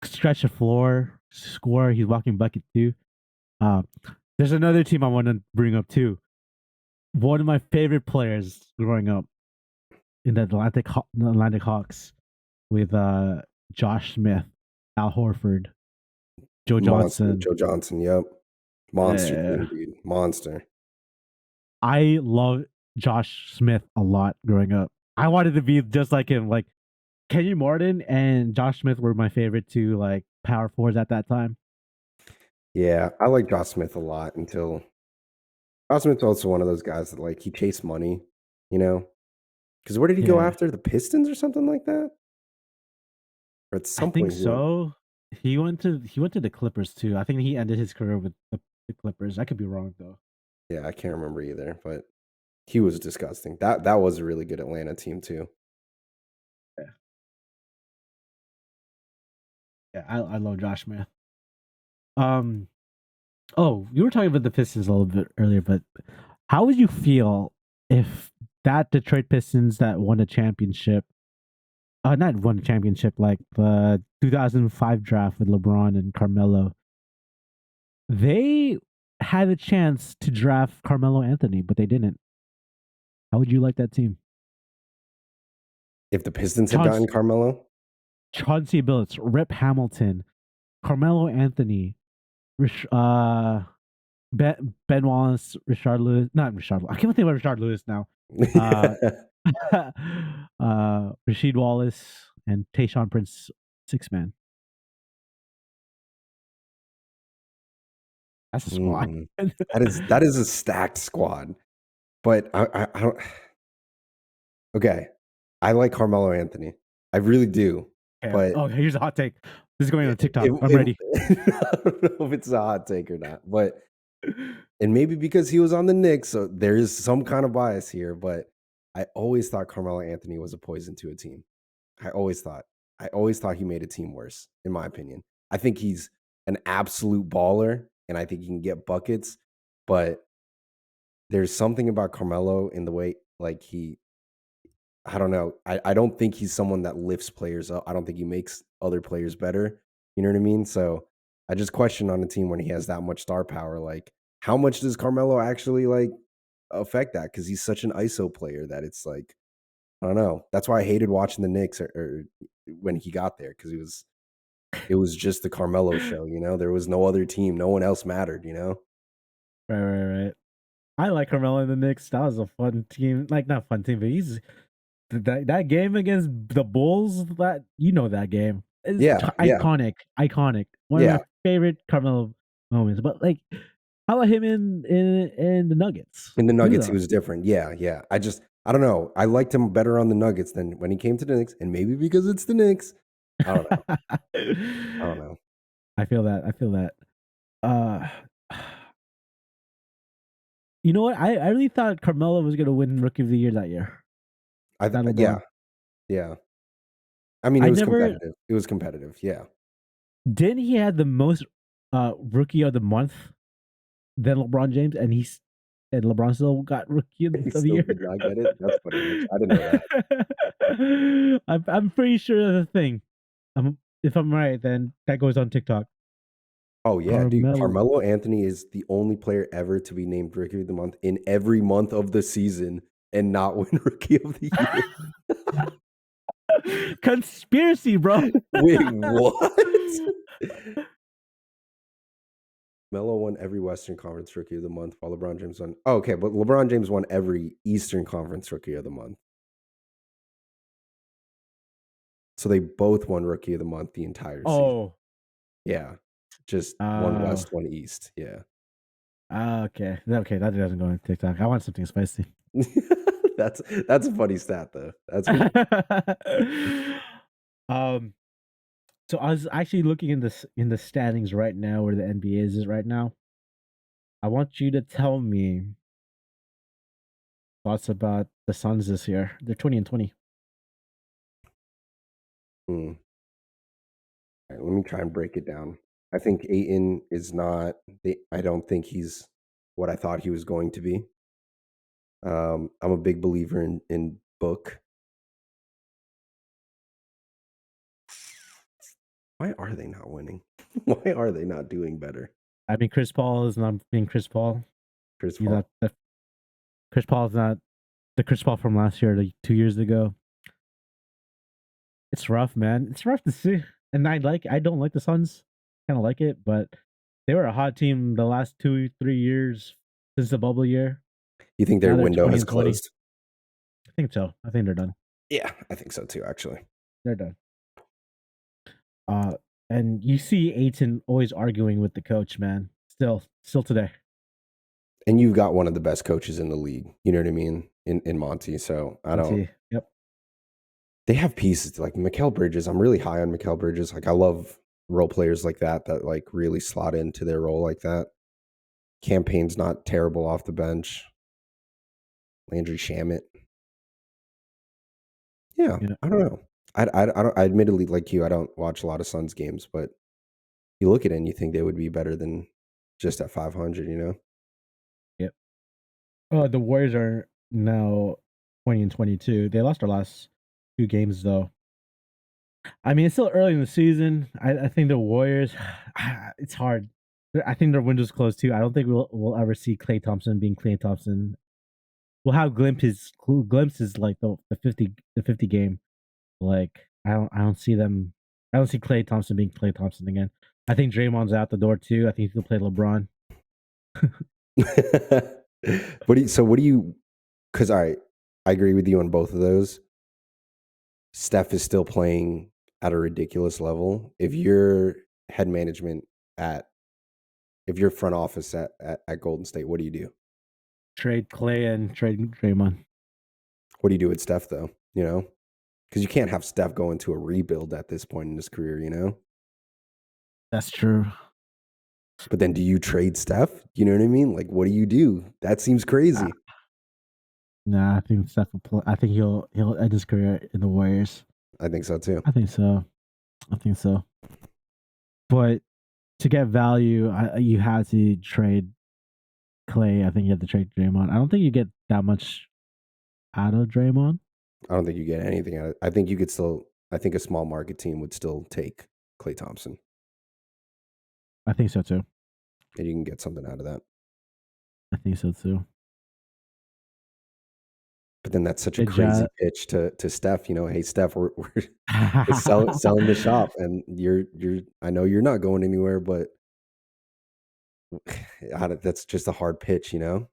stretch the floor, score. He's walking bucket too. Uh, there's another team I want to bring up too. One of my favorite players growing up in the Atlantic Hawks with Josh Smith, Al Horford, Joe Monster, Johnson. Joe Johnson. Yep, monster team, Uh, dude. Monster. I love Josh Smith a lot growing up. I wanted to be just like him. Like Kenny Martin and Josh Smith were my favorite two like power forwards at that time. Yeah, I like Josh Smith a lot until Josh Smith's also one of those guys that like he chased money, you know? Because where did he go Yeah, after the Pistons or something like that? Or at I some think point he went. so. He went to the Clippers too. I think he ended his career with the Clippers. I could be wrong though. Yeah, I can't remember either, but he was disgusting. That was a really good Atlanta team too. Yeah, I love Josh Smith. Um, oh, you were talking about the Pistons a little bit earlier, but How would you feel if that Detroit Pistons that won a championship, not won a championship, like the 2005 draft with LeBron and Carmelo, they had a chance to draft Carmelo Anthony, but they didn't. How would you like that team? If the Pistons had gotten Carmelo? Chauncey Billups, Rip Hamilton, Carmelo Anthony, Ben Wallace, Richard Lewis, not Richard Lewis. I can't think about Richard Lewis now. Rasheed Wallace and Tayshaun Prince, 6-man. That's a squad. That is a stacked squad. But I don't. Okay, I like Carmelo Anthony. I really do. Okay. But here's a hot take. This is going on TikTok. I'm ready. I don't know if it's a hot take or not, but and maybe because he was on the Knicks, so there is some kind of bias here. But I always thought Carmelo Anthony was a poison to a team. I always thought he made a team worse, in my opinion. I think he's an absolute baller, and I think he can get buckets. But there's something about Carmelo in the way, like I don't know. I don't think he's someone that lifts players up. I don't think he makes other players better. You know what I mean? So I just question on a team when he has that much star power. Like, how much does Carmelo actually like affect that? Because he's such an ISO player that it's like, I don't know. That's why I hated watching the Knicks or when he got there, because it was just the Carmelo show. You know, there was no other team. No one else mattered. You know. Right. I like Carmelo in the Knicks. That was a fun team. Like, not fun team, but he's that game against the Bulls. That that game. It's iconic. One of my favorite Carmelo moments. But like, how about him in the Nuggets? In the Nuggets, he was different. Yeah. I don't know. I liked him better on the Nuggets than when he came to the Knicks, and maybe because it's the Knicks. I don't know. I don't know. I feel that. You know what? I really thought Carmelo was going to win Rookie of the Year that year. I thought, yeah. I mean, it was competitive. It was competitive. Yeah. Didn't he had the most Rookie of the Month than LeBron James, and LeBron still got Rookie of the Year? Did not get it. That's funny. I didn't know that. I'm pretty sure that's a thing. If I'm right, then that goes on TikTok. Oh yeah, dude. Carmelo Anthony is the only player ever to be named Rookie of the Month in every month of the season and not win Rookie of the Year. Conspiracy, bro. Wait, what? Melo won every Western Conference Rookie of the Month, while LeBron James won. Oh, okay, but LeBron James won every Eastern Conference Rookie of the Month. So they both won Rookie of the Month the entire season. Oh, yeah. Just one West, one East. Yeah. Okay. That doesn't go on TikTok. I want something spicy. That's a funny stat though. That's funny. So I was actually looking in the standings right now where the NBA is right now. I want you to tell me thoughts about the Suns this year. They're 20-20. All right, let me try and break it down. I think Ayton is not. I don't think he's what I thought he was going to be. I'm a big believer in Book. Why are they not winning? Why are they not doing better? I mean, Chris Paul is not being Chris Paul. Chris Paul is not the Chris Paul from last year, like 2 years ago. It's rough, man. It's rough to see. And I don't like the Suns. Kind of like it, but they were a hot team the last 2-3 years since the bubble year. You think their window has closed? I think so. I think they're done. Yeah, I think so too, actually. They're done. And you see Ayton always arguing with the coach, man. Still today. And you've got one of the best coaches in the league. You know what I mean? In Monty. So I don't. Yep. They have pieces like Mikal Bridges. I'm really high on Mikal Bridges. Like I love role players like that like really slot into their role like that. Campaign's not terrible off the bench. Landry Shamet. Yeah. I don't know. I admittedly, like you, I don't watch a lot of Suns games, but you look at it and you think they would be better than just at 500, you know? Yep. The Warriors are now 20 and 22. They lost their last 2 games though. I mean, it's still early in the season. I think the Warriors, it's hard. I think their window's closed too. I don't think we'll ever see Klay Thompson being Klay Thompson. We'll have glimpses like the 50 game. Like I don't see them. I don't see Klay Thompson being Klay Thompson again. I think Draymond's out the door too. I think he'll play LeBron. What do you, because all right, I agree with you on both of those. Steph is still playing at a ridiculous level. If your head management if your front office at Golden State, what do you do? Trade Klay and trade Draymond. What do you do with Steph though? You know, because you can't have Steph go into a rebuild at this point in his career. You know. That's true. But then, do you trade Steph? You know what I mean? Like, what do you do? That seems crazy. Nah, I think Steph will play. I think he'll end his career in the Warriors. I think so too. I think so. But to get value, you have to trade Klay. I think you have to trade Draymond. I don't think you get that much out of Draymond. I don't think you get anything out of it. I think you could still. I think a small market team would still take Klay Thompson, I think so too. and you can get something out of that. I think so too. But then that's such a Good crazy job. pitch to Steph. You know, hey Steph, we're selling the shop, and you're. I know you're not going anywhere, but that's just a hard pitch, you know.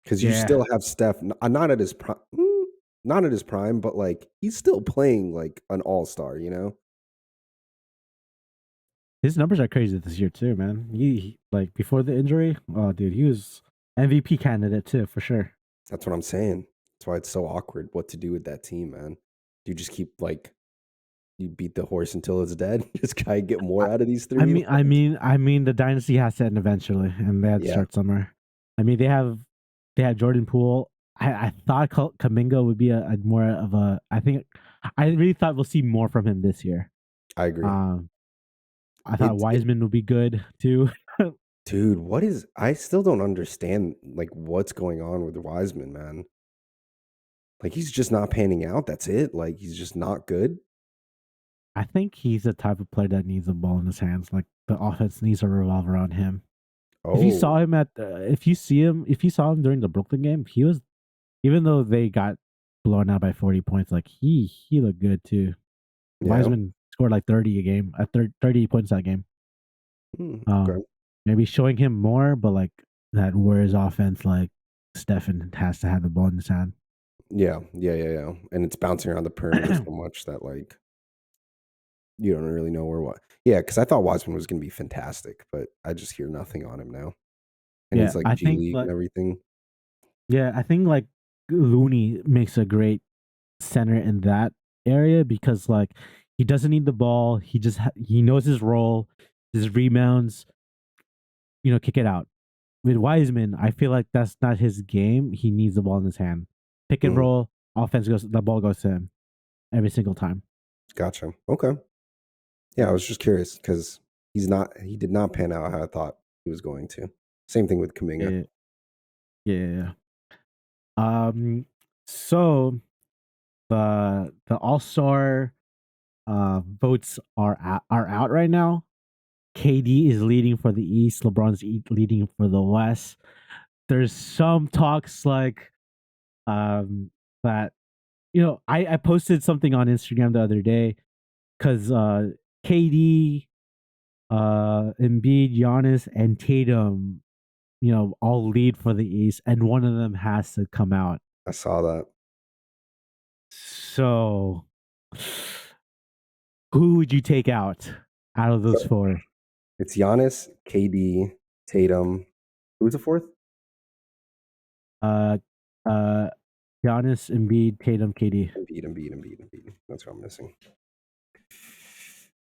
Because you Yeah. still have Steph, not at his prime, but like he's still playing like an all-star, you know. His numbers are crazy this year too, man. He like before the injury. Oh, dude, he was MVP candidate too for sure. That's what I'm saying. That's why it's so awkward what to do with that team, man. Do you just keep like you beat the horse until it's dead? Just kind of get more out of these three? I mean, the dynasty has to end eventually, and they had to Yeah, start somewhere. I mean, they have Jordan Poole. I thought Kaminga would be a more of a. I really thought we'll see more from him this year. I agree. I thought Wiseman would be good too. Dude, I still don't understand like what's going on with Wiseman, man. Like he's just not panning out. That's it. Like he's just not good. I think he's the type of player that needs the ball in his hands. Like the offense needs to revolve around him. If you saw Oh, him if you saw him during the Brooklyn game, he was, even though they got blown out by 40 points, like he looked good too. yeah. Wiseman scored like 30 a game, 30 points that game. Okay. Maybe showing him more, but like that Warriors offense, like Stephen has to have the ball in his hand. Yeah. And it's bouncing around the perimeter so much that like you don't really know where what. Yeah, because I thought Wiseman was going to be fantastic, but I just hear nothing on him now. And he's like I G think League and everything. I think like Looney makes a great center in that area because like he doesn't need the ball. He just he knows his role, his rebounds. Kick it out. With Wiseman, I feel like that's not his game. He needs the ball in his hand. Pick and roll, the ball goes to him every single time. Gotcha. Okay. Yeah, I was just curious because he did not pan out how I thought he was going to. Same thing with Kaminga. Yeah. So the All-Star votes are out right now. KD is leading for the East. LeBron's leading for the West. There's some talks like that. I posted something on Instagram the other day because KD, Embiid, Giannis, and Tatum, all lead for the East, and one of them has to come out. I saw that. So, who would you take out of those four? It's Giannis, KD, Tatum. Who's the fourth? Giannis, Embiid, Tatum, KD. Embiid. That's what I'm missing.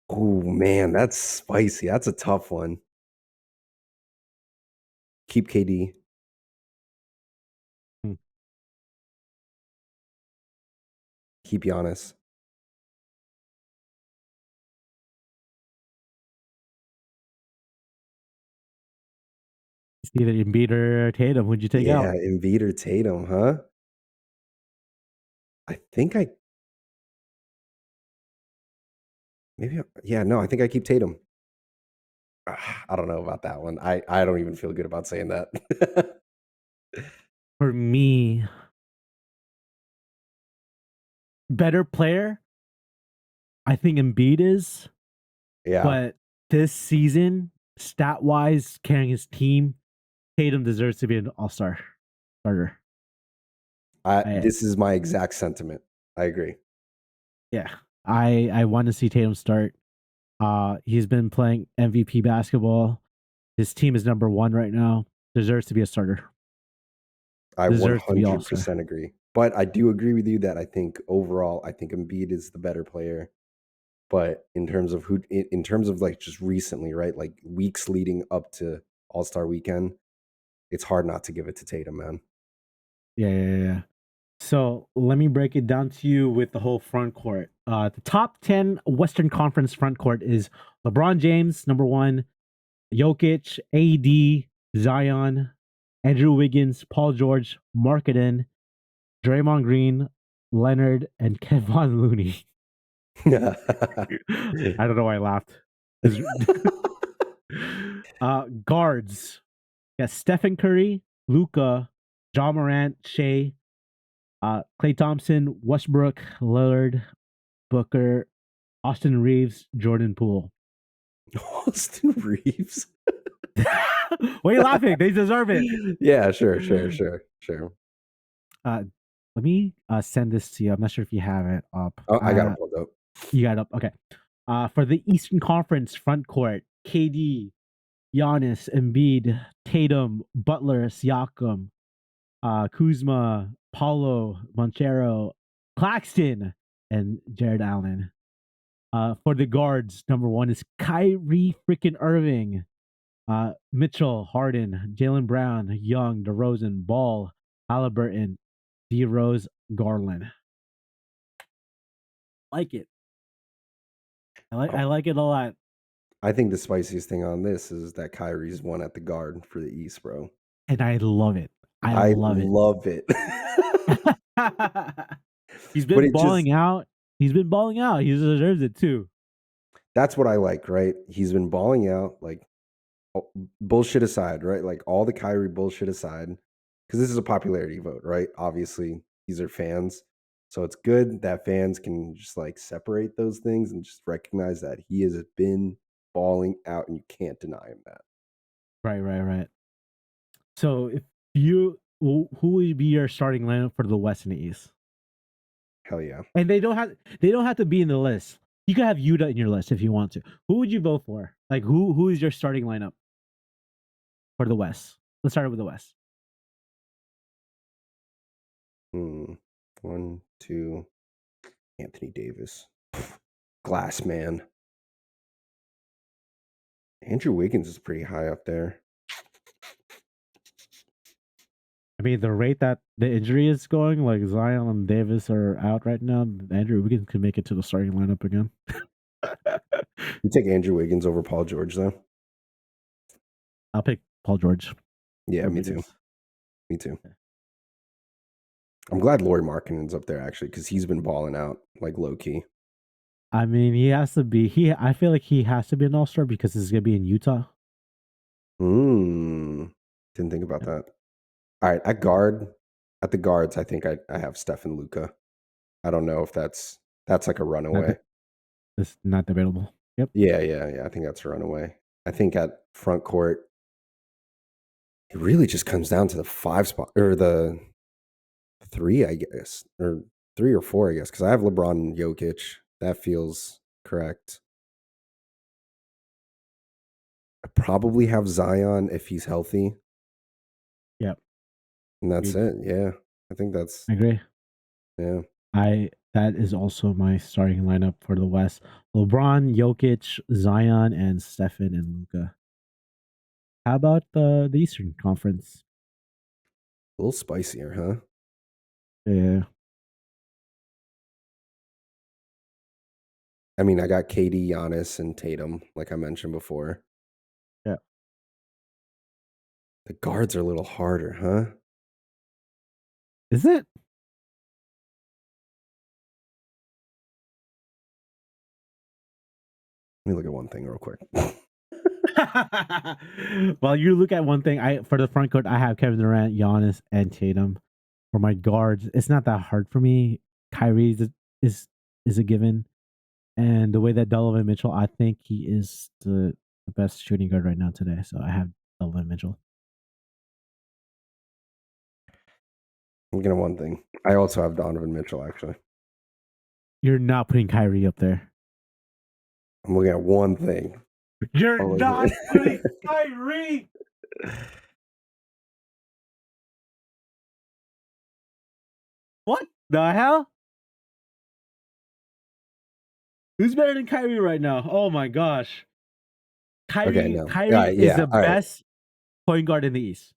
Oh man, that's spicy. That's a tough one. Keep KD. Keep Giannis. It's either Embiid or Tatum. Who'd you take Yeah, out? Embiid or Tatum, huh? I think I I think I keep Tatum. I don't know about that one. I don't even feel good about saying that. For me, better player, I think Embiid is. Yeah. But this season, stat wise, carrying his team, Tatum deserves to be an all-star starter. This is my exact sentiment. I agree. Yeah. I want to see Tatum start. He's been playing MVP basketball. His team is number 1 right now. Deserves to be a starter. I Deserves to be all-star. 100% agree. But I do agree with you that I think overall, I think Embiid is the better player. But in terms of like just recently, right? Like weeks leading up to All-Star weekend, it's hard not to give it to Tatum, man. Yeah. So let me break it down to you with the whole front court. The top 10 Western Conference front court is LeBron James, number 1, Jokic, AD, Zion, Andrew Wiggins, Paul George, Markkanen, Draymond Green, Leonard, and Kevon Looney. I don't know why I laughed. Guards. Yeah, Stephen Curry, Luka, John Morant, Shea, Klay Thompson, Westbrook, Lillard, Booker, Austin Reeves, Jordan Poole. Austin Reeves. Why are you laughing? They deserve it. Yeah, sure. Let me send this to you. I'm not sure if you have it up. Oh, I got it pulled up. You got it up. Okay. For the Eastern Conference front court, KD, Giannis, Embiid, Tatum, Butler, Siakam, Kuzma, Paulo, Monchero, Claxton, and Jared Allen. For the guards, number 1 is Kyrie freaking Irving, Mitchell, Harden, Jaylen Brown, Young, DeRozan, Ball, Halliburton, D Rose, Garland. Like it. I like it a lot. I think the spiciest thing on this is that Kyrie's won at the guard for the East, bro. And I love it. I love it. He's been balling out. He deserves it too. That's what I like, right? He's been balling out, like bullshit aside, right? Like all the Kyrie bullshit aside, because this is a popularity vote, right? Obviously, these are fans. So it's good that fans can just like separate those things and just recognize that he has been balling out and you can't deny him that. Right. So if you, who would be your starting lineup for the West and the East? Hell yeah. And they don't have to be in the list. You could have Yuta in your list if you want to. Who would you vote for? Like who is your starting lineup for the West? Let's start with the West. 1, 2, Anthony Davis. Glass man. Andrew Wiggins is pretty high up there. I mean, the rate that the injury is going, like Zion and Davis are out right now. Andrew Wiggins can make it to the starting lineup again. You take Andrew Wiggins over Paul George, though? I'll pick Paul George. Yeah, me too. I'm glad Lauri Markkanen's up there, actually, because he's been balling out, like, low-key. I mean, he has to be. I feel like he has to be an all-star because this is going to be in Utah. Didn't think about that. All right, at the guards, I think I have Steph and Luka. I don't know if that's like a runaway. It's not debatable. Yep. Yeah. I think that's a runaway. I think at front court, it really just comes down to the 5 spot or the 3, I guess, or 3 or 4, I guess, because I have LeBron and Jokic. That feels correct. I probably have Zion if he's healthy. Yep. And that's it. Yeah. I think that's. I agree. Yeah. That is also my starting lineup for the West. LeBron, Jokic, Zion, and Stephen and Luka. How about the Eastern Conference? A little spicier, huh? Yeah. I mean, I got KD, Giannis, and Tatum, like I mentioned before. Yeah. The guards are a little harder, huh? Is it? Let me look at one thing real quick. Well, you look at one thing. For the front court, I have Kevin Durant, Giannis, and Tatum. For my guards, it's not that hard for me. Kyrie is a given, and the way that Donovan Mitchell, I think he is the best shooting guard right now today. So I have Donovan Mitchell. I'm looking at one thing. I also have Donovan Mitchell, actually. You're not putting Kyrie up there. I'm looking at one thing. You're not putting Kyrie. What the hell? Who's better than Kyrie right now? Oh my gosh. Okay, no. Kyrie is the best point guard in the East.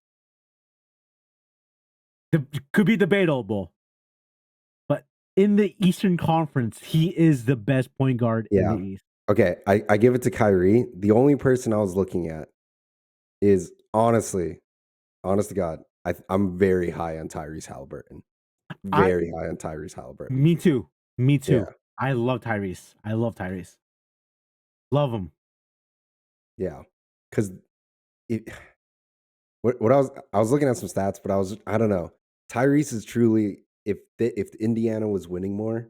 Could be debatable, but in the Eastern Conference, he is the best point guard in the East. Okay, I give it to Kyrie. The only person I was looking at is honest to God, I'm very high on Tyrese Halliburton. Very high on Tyrese Halliburton. Me too. Yeah. I love Tyrese. Love him. Yeah, because what I was looking at some stats, but I don't know. Tyrese is truly if Indiana was winning more,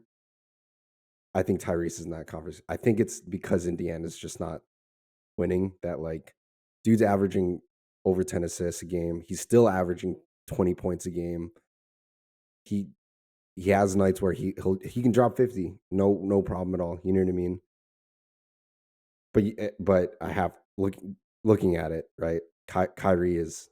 I think Tyrese is in that conversation. I think it's because Indiana's just not winning that like dude's averaging over 10 assists a game. He's still averaging 20 points a game. He has nights where he can drop 50. No problem at all. You know what I mean? But I have looking at it, right? Kyrie is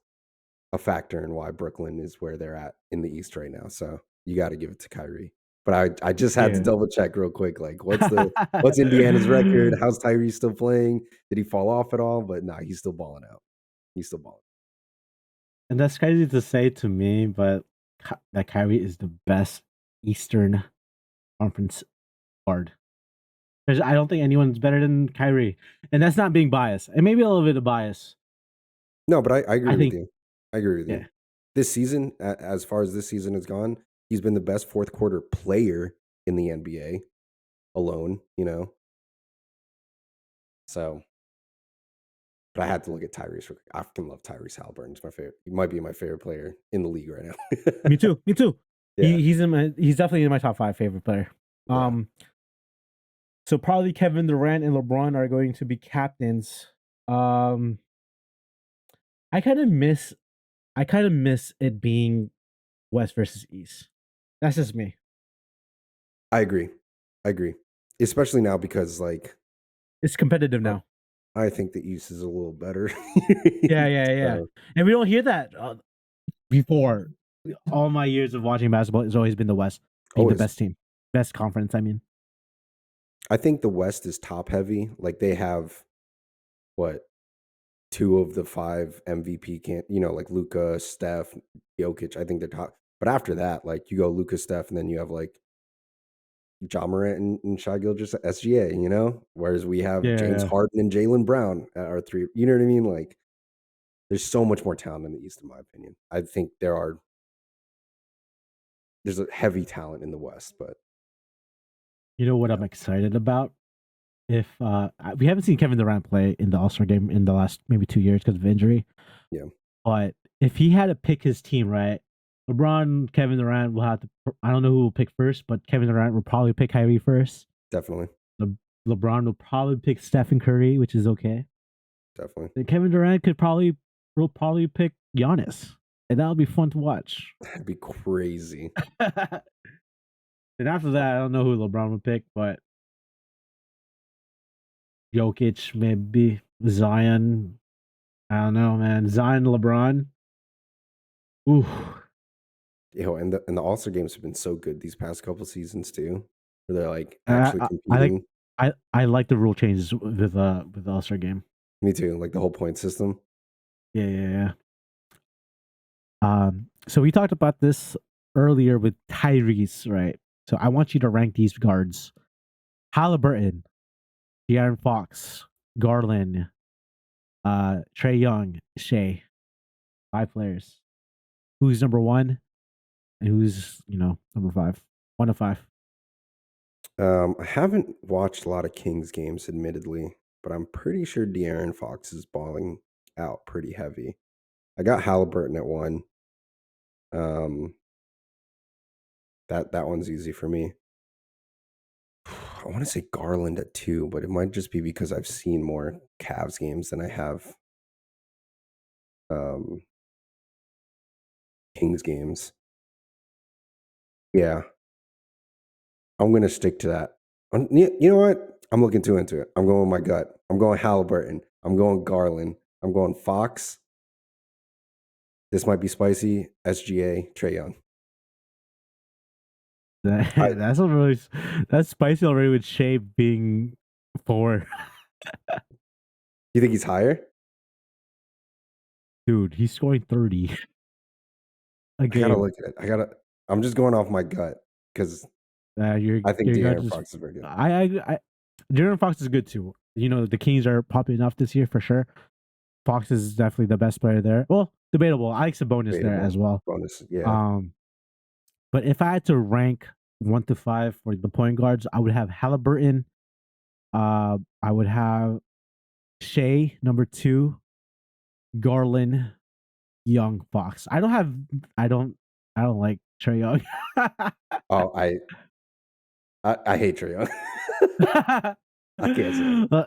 a factor in why Brooklyn is where they're at in the East right now. So you got to give it to Kyrie. But I just had to double check real quick. Like, what's Indiana's record? How's Tyrese still playing? Did he fall off at all? But nah, he's still balling out. And that's crazy to say to me, but that Kyrie is the best Eastern Conference guard. I don't think anyone's better than Kyrie, and that's not being biased. And maybe a little bit of bias. No, but I agree with you. I agree with you. This season, as far as this season has gone, he's been the best fourth quarter player in the NBA alone, you know? So, but I had to look at Tyrese. I fucking love Tyrese Halliburton. He's my favorite. He might be my favorite player in the league right now. Me too. Yeah. He's definitely in my top 5 favorite player. Yeah. So probably Kevin Durant and LeBron are going to be captains. I kind of miss it being West versus East. That's just me. I agree. Especially now because like it's competitive now. I think the East is a little better. Yeah. And we don't hear that before. All my years of watching basketball, it's always been the West being the best team, best conference. I mean, I think the West is top heavy. Like they have what 2 of the 5 MVP like Luka, Steph, Jokic. I think they're top. But after that, like you go Luka, Steph, and then you have like Ja Morant and Shai Gilgeous SGA, you know? Whereas we have James Harden and Jaylen Brown at our 3. You know what I mean? Like there's so much more talent in the East, in my opinion. I think there's a heavy talent in the West, but you know what I'm excited about? If we haven't seen Kevin Durant play in the All-Star game in the last maybe 2 years because of injury. Yeah. But if he had to pick his team, right? LeBron, Kevin Durant will have to. I don't know who will pick first, but Kevin Durant will probably pick Kyrie first. Definitely. LeBron will probably pick Stephen Curry, which is okay. Definitely. And Kevin Durant will probably pick Giannis, and that'll be fun to watch. That'd be crazy. And after that, I don't know who LeBron would pick, but Jokic, maybe Zion. I don't know, man. Zion, LeBron. Ooh. Yo, and the All-Star games have been so good these past couple seasons too. Where they're like actually competing. I like the rule changes with the All-Star game. Me too. Like the whole point system. Yeah. So we talked about this earlier with Tyrese, right? So I want you to rank these guards: Halliburton, De'Aaron Fox, Garland, Trae Young, Shea. 5 players. Who's number 1 and who's, number 5? 1 to 5. I haven't watched a lot of Kings games, admittedly, but I'm pretty sure De'Aaron Fox is balling out pretty heavy. I got Halliburton at 1. That one's easy for me. I want to say Garland at 2, but it might just be because I've seen more Cavs games than I have Kings games. Yeah, I'm gonna stick to that. You know what? I'm looking too into it. I'm going with my gut. I'm going Halliburton. I'm going Garland. I'm going Fox. This might be spicy. SGA, Trae Young. That's spicy already with Shea being 4. You think he's higher? Dude, he's scoring 30 a I gotta game. look at it. I'm just going off my gut because I think De'Aaron Fox is very good. De'Aaron Fox is good too. The Kings are popping off this year for sure. Fox is definitely the best player there. Well, debatable. I like Sabonis there as well. Bonus, yeah. But if I had to rank 1 to 5 for the point guards, I would have Halliburton. I would have Shea number 2, Garland, Young, Fox. I don't like Trae Young. Oh, I hate Trae Young. I can't say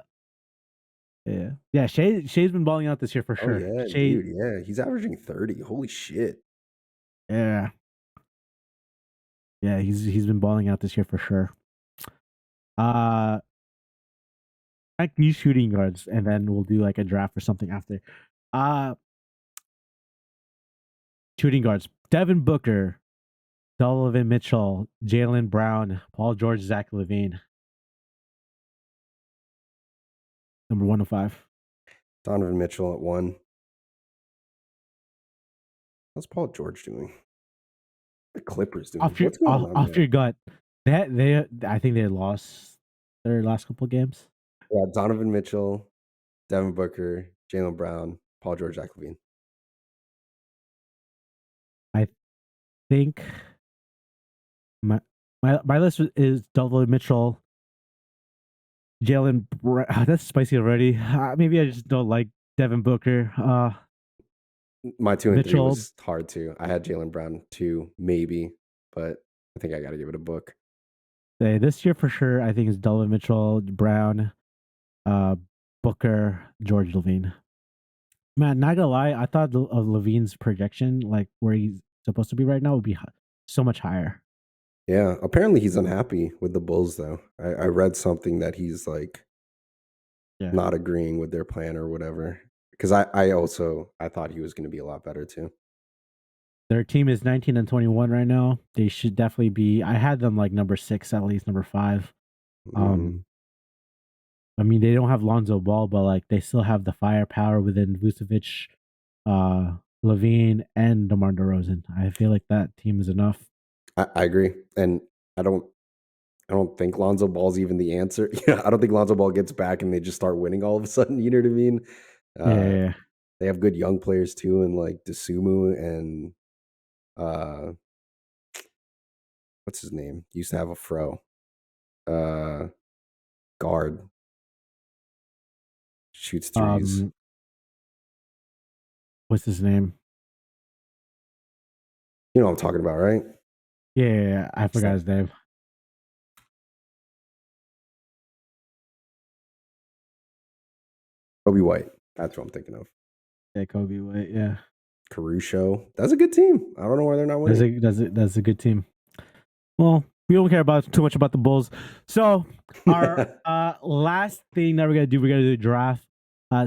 it. Yeah. Shea's been balling out this year for sure. Yeah, dude. Yeah, he's averaging 30. Holy shit. Yeah. Yeah, he's been balling out this year for sure. Rank new shooting guards, and then we'll do like a draft or something after. Shooting guards: Devin Booker, Donovan Mitchell, Jaylen Brown, Paul George, Zach LaVine. Number 1 to 5. Donovan Mitchell at 1. How's Paul George doing? The Clippers doing? Off your gut. I think they lost their last couple of games. Yeah, Donovan Mitchell, Devin Booker, Jaylen Brown, Paul George, Zach LaVine. I think my list is Donovan Mitchell, Jaylen Brown. That's spicy already. Maybe I just don't like Devin Booker. My 2 and Mitchell, 3 was hard too. I had Jaylen Brown 2, maybe, but I think I got to give it a book. This year for sure, I think it's Donovan Mitchell, Brown, Booker, George LaVine. Man, not gonna lie, I thought of LaVine's projection, like where he's supposed to be right now, would be so much higher. Yeah, apparently he's unhappy with the Bulls, though. I read something that he's like not agreeing with their plan or whatever. Because I thought he was going to be a lot better too. Their team is 19-21 right now. They should definitely be. I had them like number 6, at least number 5. I mean, they don't have Lonzo Ball, but like they still have the firepower within Vucevic, LaVine, and DeMar DeRozan. I feel like that team is enough. I agree, and I don't think Lonzo Ball's even the answer. I don't think Lonzo Ball gets back and they just start winning all of a sudden. You know what I mean? Yeah. They have good young players too, and like Desumu and what's his name? Used to have a fro. Guard. Shoots threes. What's his name? You know what I'm talking about, right? Yeah, I forgot his name. Kobe White. That's what I'm thinking of. Yeah, Kobe White. Yeah. Caruso. That's a good team. I don't know why they're not winning. That's a good team. Well, we don't care too much about the Bulls. So our last thing that we're gonna do a draft.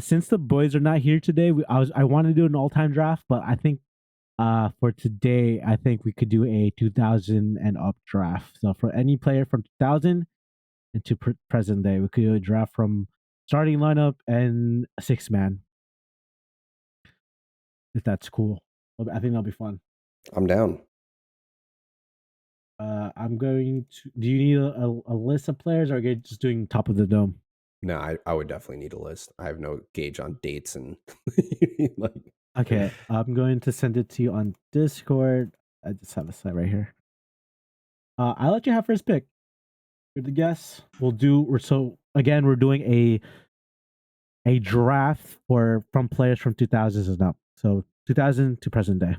Since the boys are not here today, I wanted to do an all-time draft, but I think for today, I think we could do a 2000 and up draft. So for any player from 2000 into present day, we could do a draft from starting lineup and 6-man. If that's cool, I think that'll be fun. I'm down. I'm going to. Do you need a list of players, or are you just doing top of the dome? No, I would definitely need a list. I have no gauge on dates and like. Okay, I'm going to send it to you on Discord. I just have a site right here. I'll let you have first pick. You're the guess. We're doing a draft from players from 2000s and up. So 2000 to present day.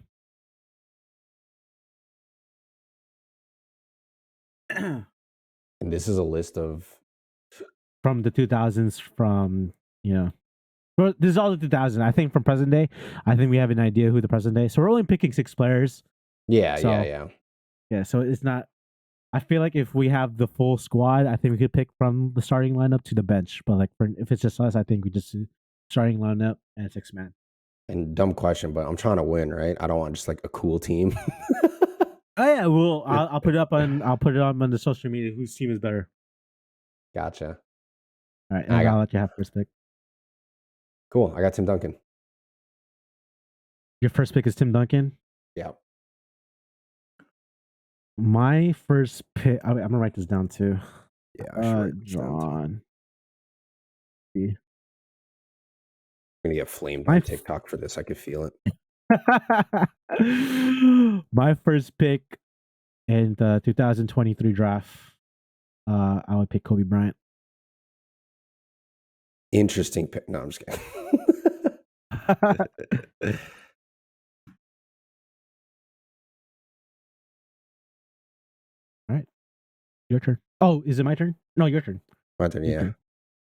And this is a list of From the 2000s, But this is all the 2000s. I think from present day, I think we have an idea who the present day. So we're only picking 6 players. yeah. Yeah, so it's not. I feel like if we have the full squad, I think we could pick from the starting lineup to the bench. But like, if it's just us, I think we just do starting lineup and 6-man. And dumb question, but I'm trying to win, right? I don't want just like a cool team. Oh yeah, well, I'll put it up on the social media. Whose team is better? Gotcha. All right, and I'll let you have first pick. Cool. I got Tim Duncan. Your first pick is Tim Duncan. Yeah. My first pick. I'm gonna write this down too. Yeah. I should write this down too. John. I'm gonna get flamed on TikTok for this. I could feel it. My first pick in the 2023 draft, I would pick Kobe Bryant. Interesting pick. No, I'm just kidding. All right, your turn. Oh, is it my turn? No, your turn. My turn. Yeah,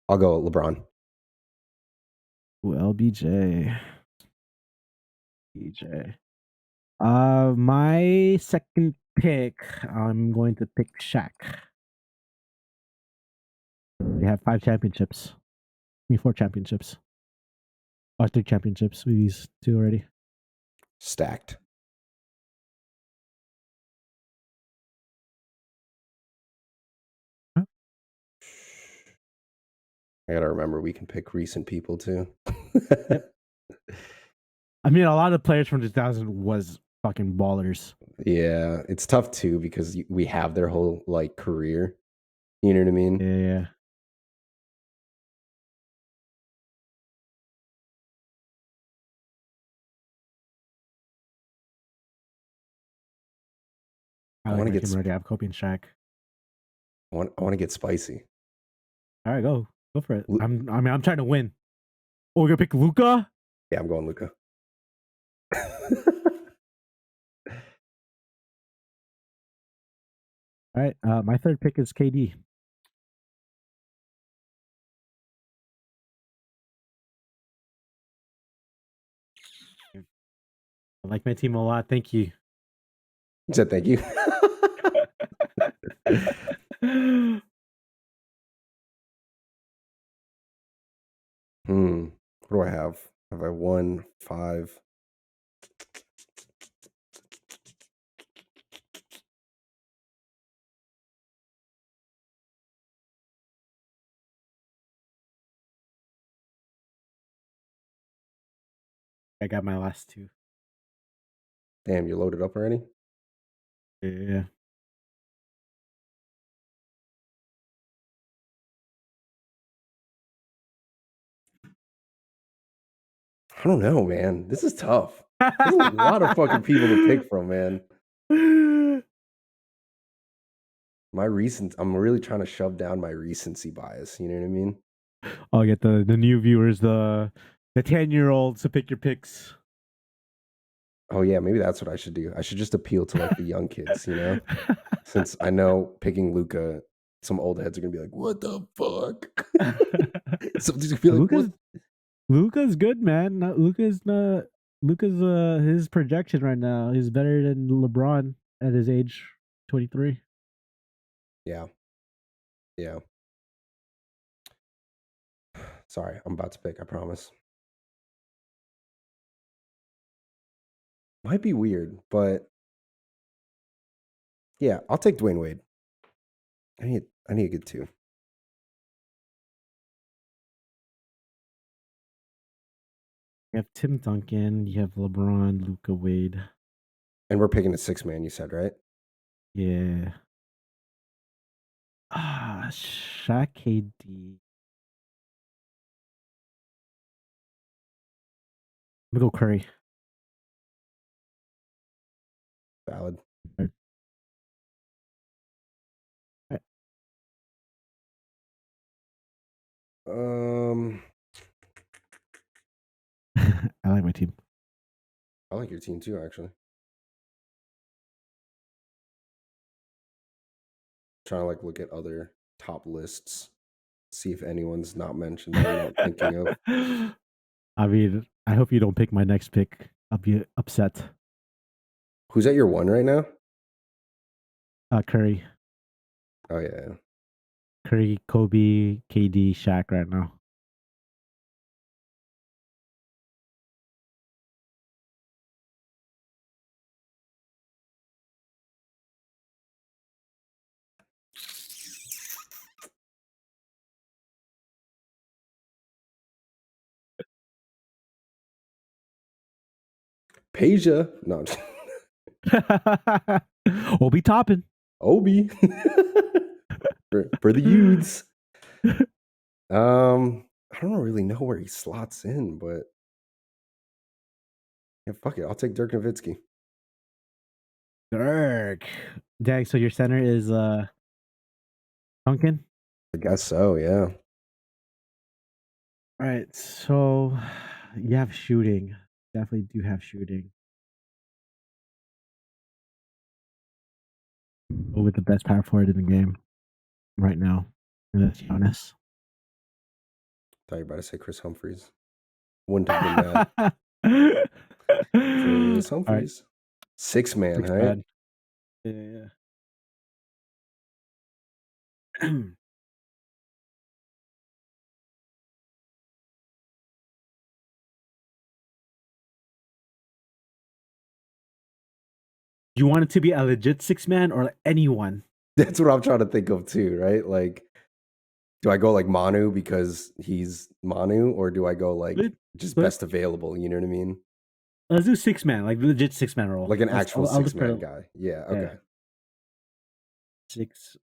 I'll go LeBron. Ooh, LBJ. BJ. My second pick, I'm going to pick Shaq. We have 5 championships. 4 championships. Or 3 championships with these 2 already. Stacked. Huh? I gotta remember we can pick recent people too. Yep. I mean, a lot of players from 2000 was fucking ballers. Yeah, it's tough too because we have their whole like career. You know what I mean? Yeah. I want to get ready. I have Kobe and Shaq. I want to get spicy. All right, go for it. I'm trying to win. Oh, we're gonna pick Luka? Yeah, I'm going Luka. All right, my third pick is KD. I like my team a lot. Thank you. You said thank you. What do I have? Have I 1, 5? I got my last 2. Damn, you loaded up already? Yeah. I don't know, man. This is tough. There's a lot of fucking people to pick from, man. I'm really trying to shove down my recency bias. You know what I mean? I'll get the new viewers, the 10-year-olds to pick your picks. Oh yeah, maybe that's what I should do. I should just appeal to like the young kids, you know? Since I know picking Luka, some old heads are gonna be like, "What the fuck?" Somebody's gonna be like, Luka's good, man. Luka's his projection right now. He's better than LeBron at his age, 23. Yeah. Sorry, I'm about to pick, I promise. Might be weird, but yeah, I'll take Dwayne Wade. I need a good 2. You have Tim Duncan, you have LeBron, Luka, Wade. And we're picking a 6-man, you said, right? Yeah. Shaq, KD. I'm gonna go Curry. Valid. Right. Right. I like my team. I like your team too, actually. Trying to like look at other top lists, see if anyone's not mentioned that I'm not thinking of. I mean, I hope you don't pick my next pick. I'll be upset. Who's at your 1 right now? Curry. Oh yeah. Curry, Kobe, KD, Shaq right now. Peja. No. We'll be topping. Obi. for the youths. I don't really know where he slots in, but yeah, fuck it. I'll take Dirk Nowitzki. Dirk. Dang, so your center is Duncan? I guess so, yeah. All right, so you have shooting. Definitely do have shooting. Go with the best power forward in the game right now. And that's Giannis. Thought you were about to say Chris Humphries. Wouldn't have been mad. Chris All right, Humphries. 6-man, six right? man. Yeah. You want it to be a legit 6-man or anyone? That's what I'm trying to think of too, right? Like, do I go like Manu because he's Manu, or do I go like just best available? You know what I mean? Let's do 6-man, like legit 6-man role. Like an actual I'll just 6-man guy. Yeah, okay. Yeah. 6.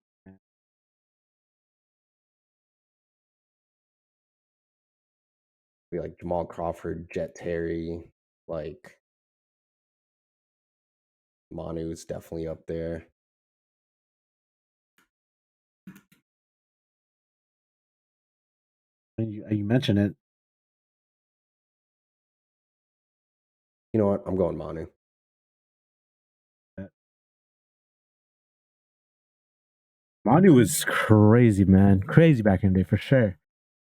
Be like Jamal Crawford, Jet Terry, like Manu's definitely up there. You mentioned it. You know what? I'm going Manu. Manu was crazy, man. Crazy back in the day for sure.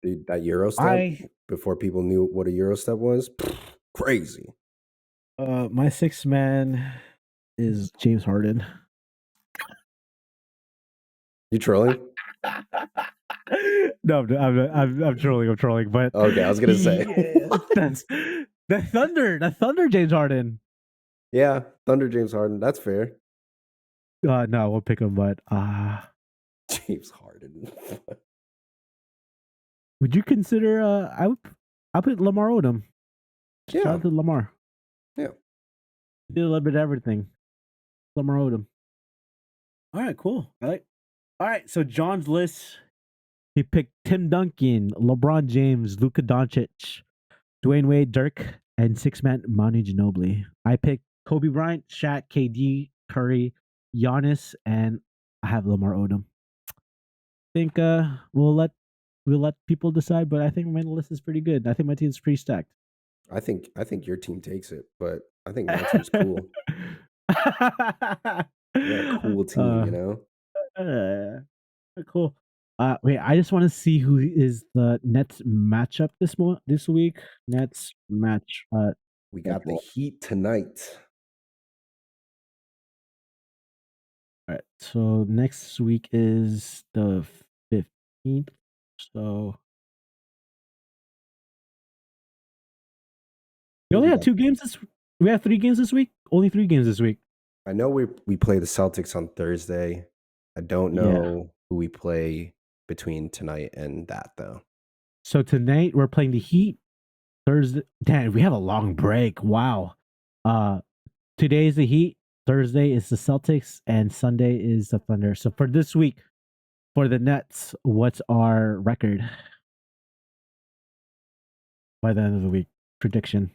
Dude, that Euro step before people knew what a Euro step was, crazy. My 6-man is James Harden. You trolling? No, I'm trolling. I'm trolling. But okay, I was gonna say that's the Thunder, James Harden. Yeah, Thunder James Harden. That's fair. No, I won't pick him. But James Harden. would you consider? I put Lamar Odom. Yeah, shout out to Lamar. Yeah, did a little bit of everything. Lamar Odom. All right, cool. All right, so John's list. He picked Tim Duncan, LeBron James, Luka Dončić, Dwayne Wade, Dirk, and 6-man Manu Ginobili. I picked Kobe Bryant, Shaq, KD, Curry, Giannis, and I have Lamar Odom. I think we'll let people decide, but I think my list is pretty good. I think my team's pretty stacked. I think your team takes it, but I think my team's cool. Yeah, cool team, you know. Cool. Wait, I just want to see who is the Nets matchup this week. Nets match. We got the Heat tonight. All right. So next week is the 15th. So we only have 2 games this. We have 3 games this week. Only 3 games this week. I know we play the Celtics on Thursday. I don't know who we play between tonight and that though. So tonight we're playing the Heat. Thursday, damn, we have a long break. Wow. Today is the Heat. Thursday is the Celtics, and Sunday is the Thunder. So for this week, for the Nets, what's our record by the end of the week? Prediction.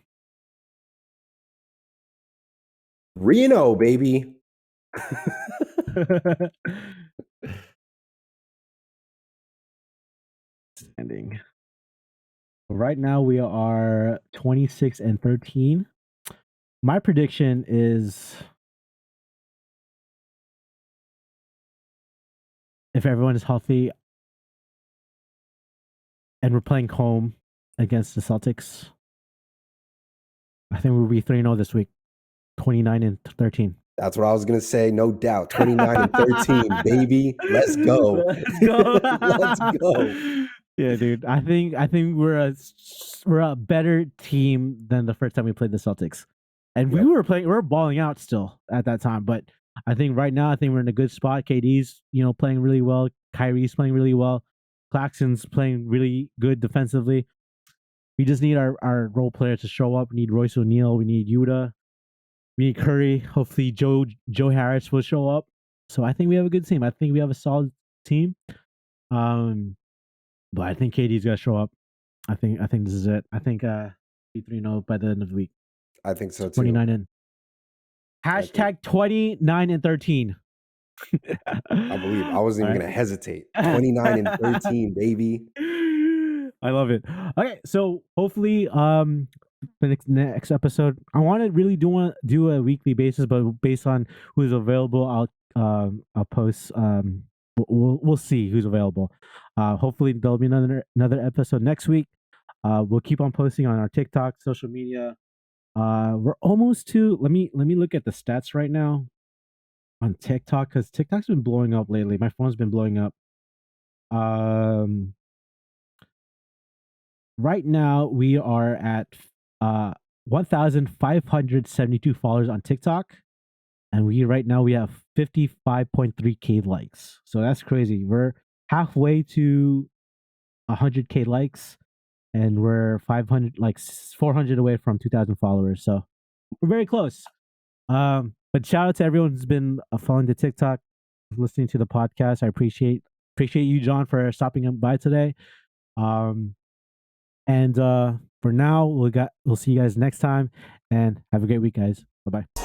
Reno, baby. Standing. Right now we are 26-13. My prediction is, if everyone is healthy and we're playing home against the Celtics, I think we'll be 3-0 this week. 29-13. That's what I was gonna say, no doubt. 29-13, baby. Let's go. Let's go. Let's go. Yeah, dude. I think we're a better team than the first time we played the Celtics. And we were balling out still at that time, but I think right now we're in a good spot. KD's, playing really well. Kyrie's playing really well. Clarkson's playing really good defensively. We just need our role players to show up. We need Royce O'Neal. We need Yuta. We need Curry. Hopefully Joe Harris will show up. So I think we have a good team. I think we have a solid team. But I think KD's gonna show up. I think this is it. I think 3-0 by the end of the week. I think so too. 29 and hashtag 29-13. I believe. I wasn't even gonna hesitate. 29-13, baby. I love it. Okay, so hopefully the next episode, I want to really do a weekly basis, but based on who's available, I'll post. We'll see who's available. Hopefully there'll be another episode next week. We'll keep on posting on our TikTok, social media. We're almost to. Let me look at the stats right now on TikTok, because TikTok's been blowing up lately. My phone's been blowing up. Right now we are at 1,572 followers on TikTok, and we have 55.3k likes. So that's crazy. We're halfway to 100k likes, and we're 400 away from 2,000 followers. So we're very close. But shout out to everyone who's been following the TikTok, listening to the podcast. I appreciate you, John, for stopping by today. And for now, we'll see you guys next time, and have a great week, guys. Bye-bye.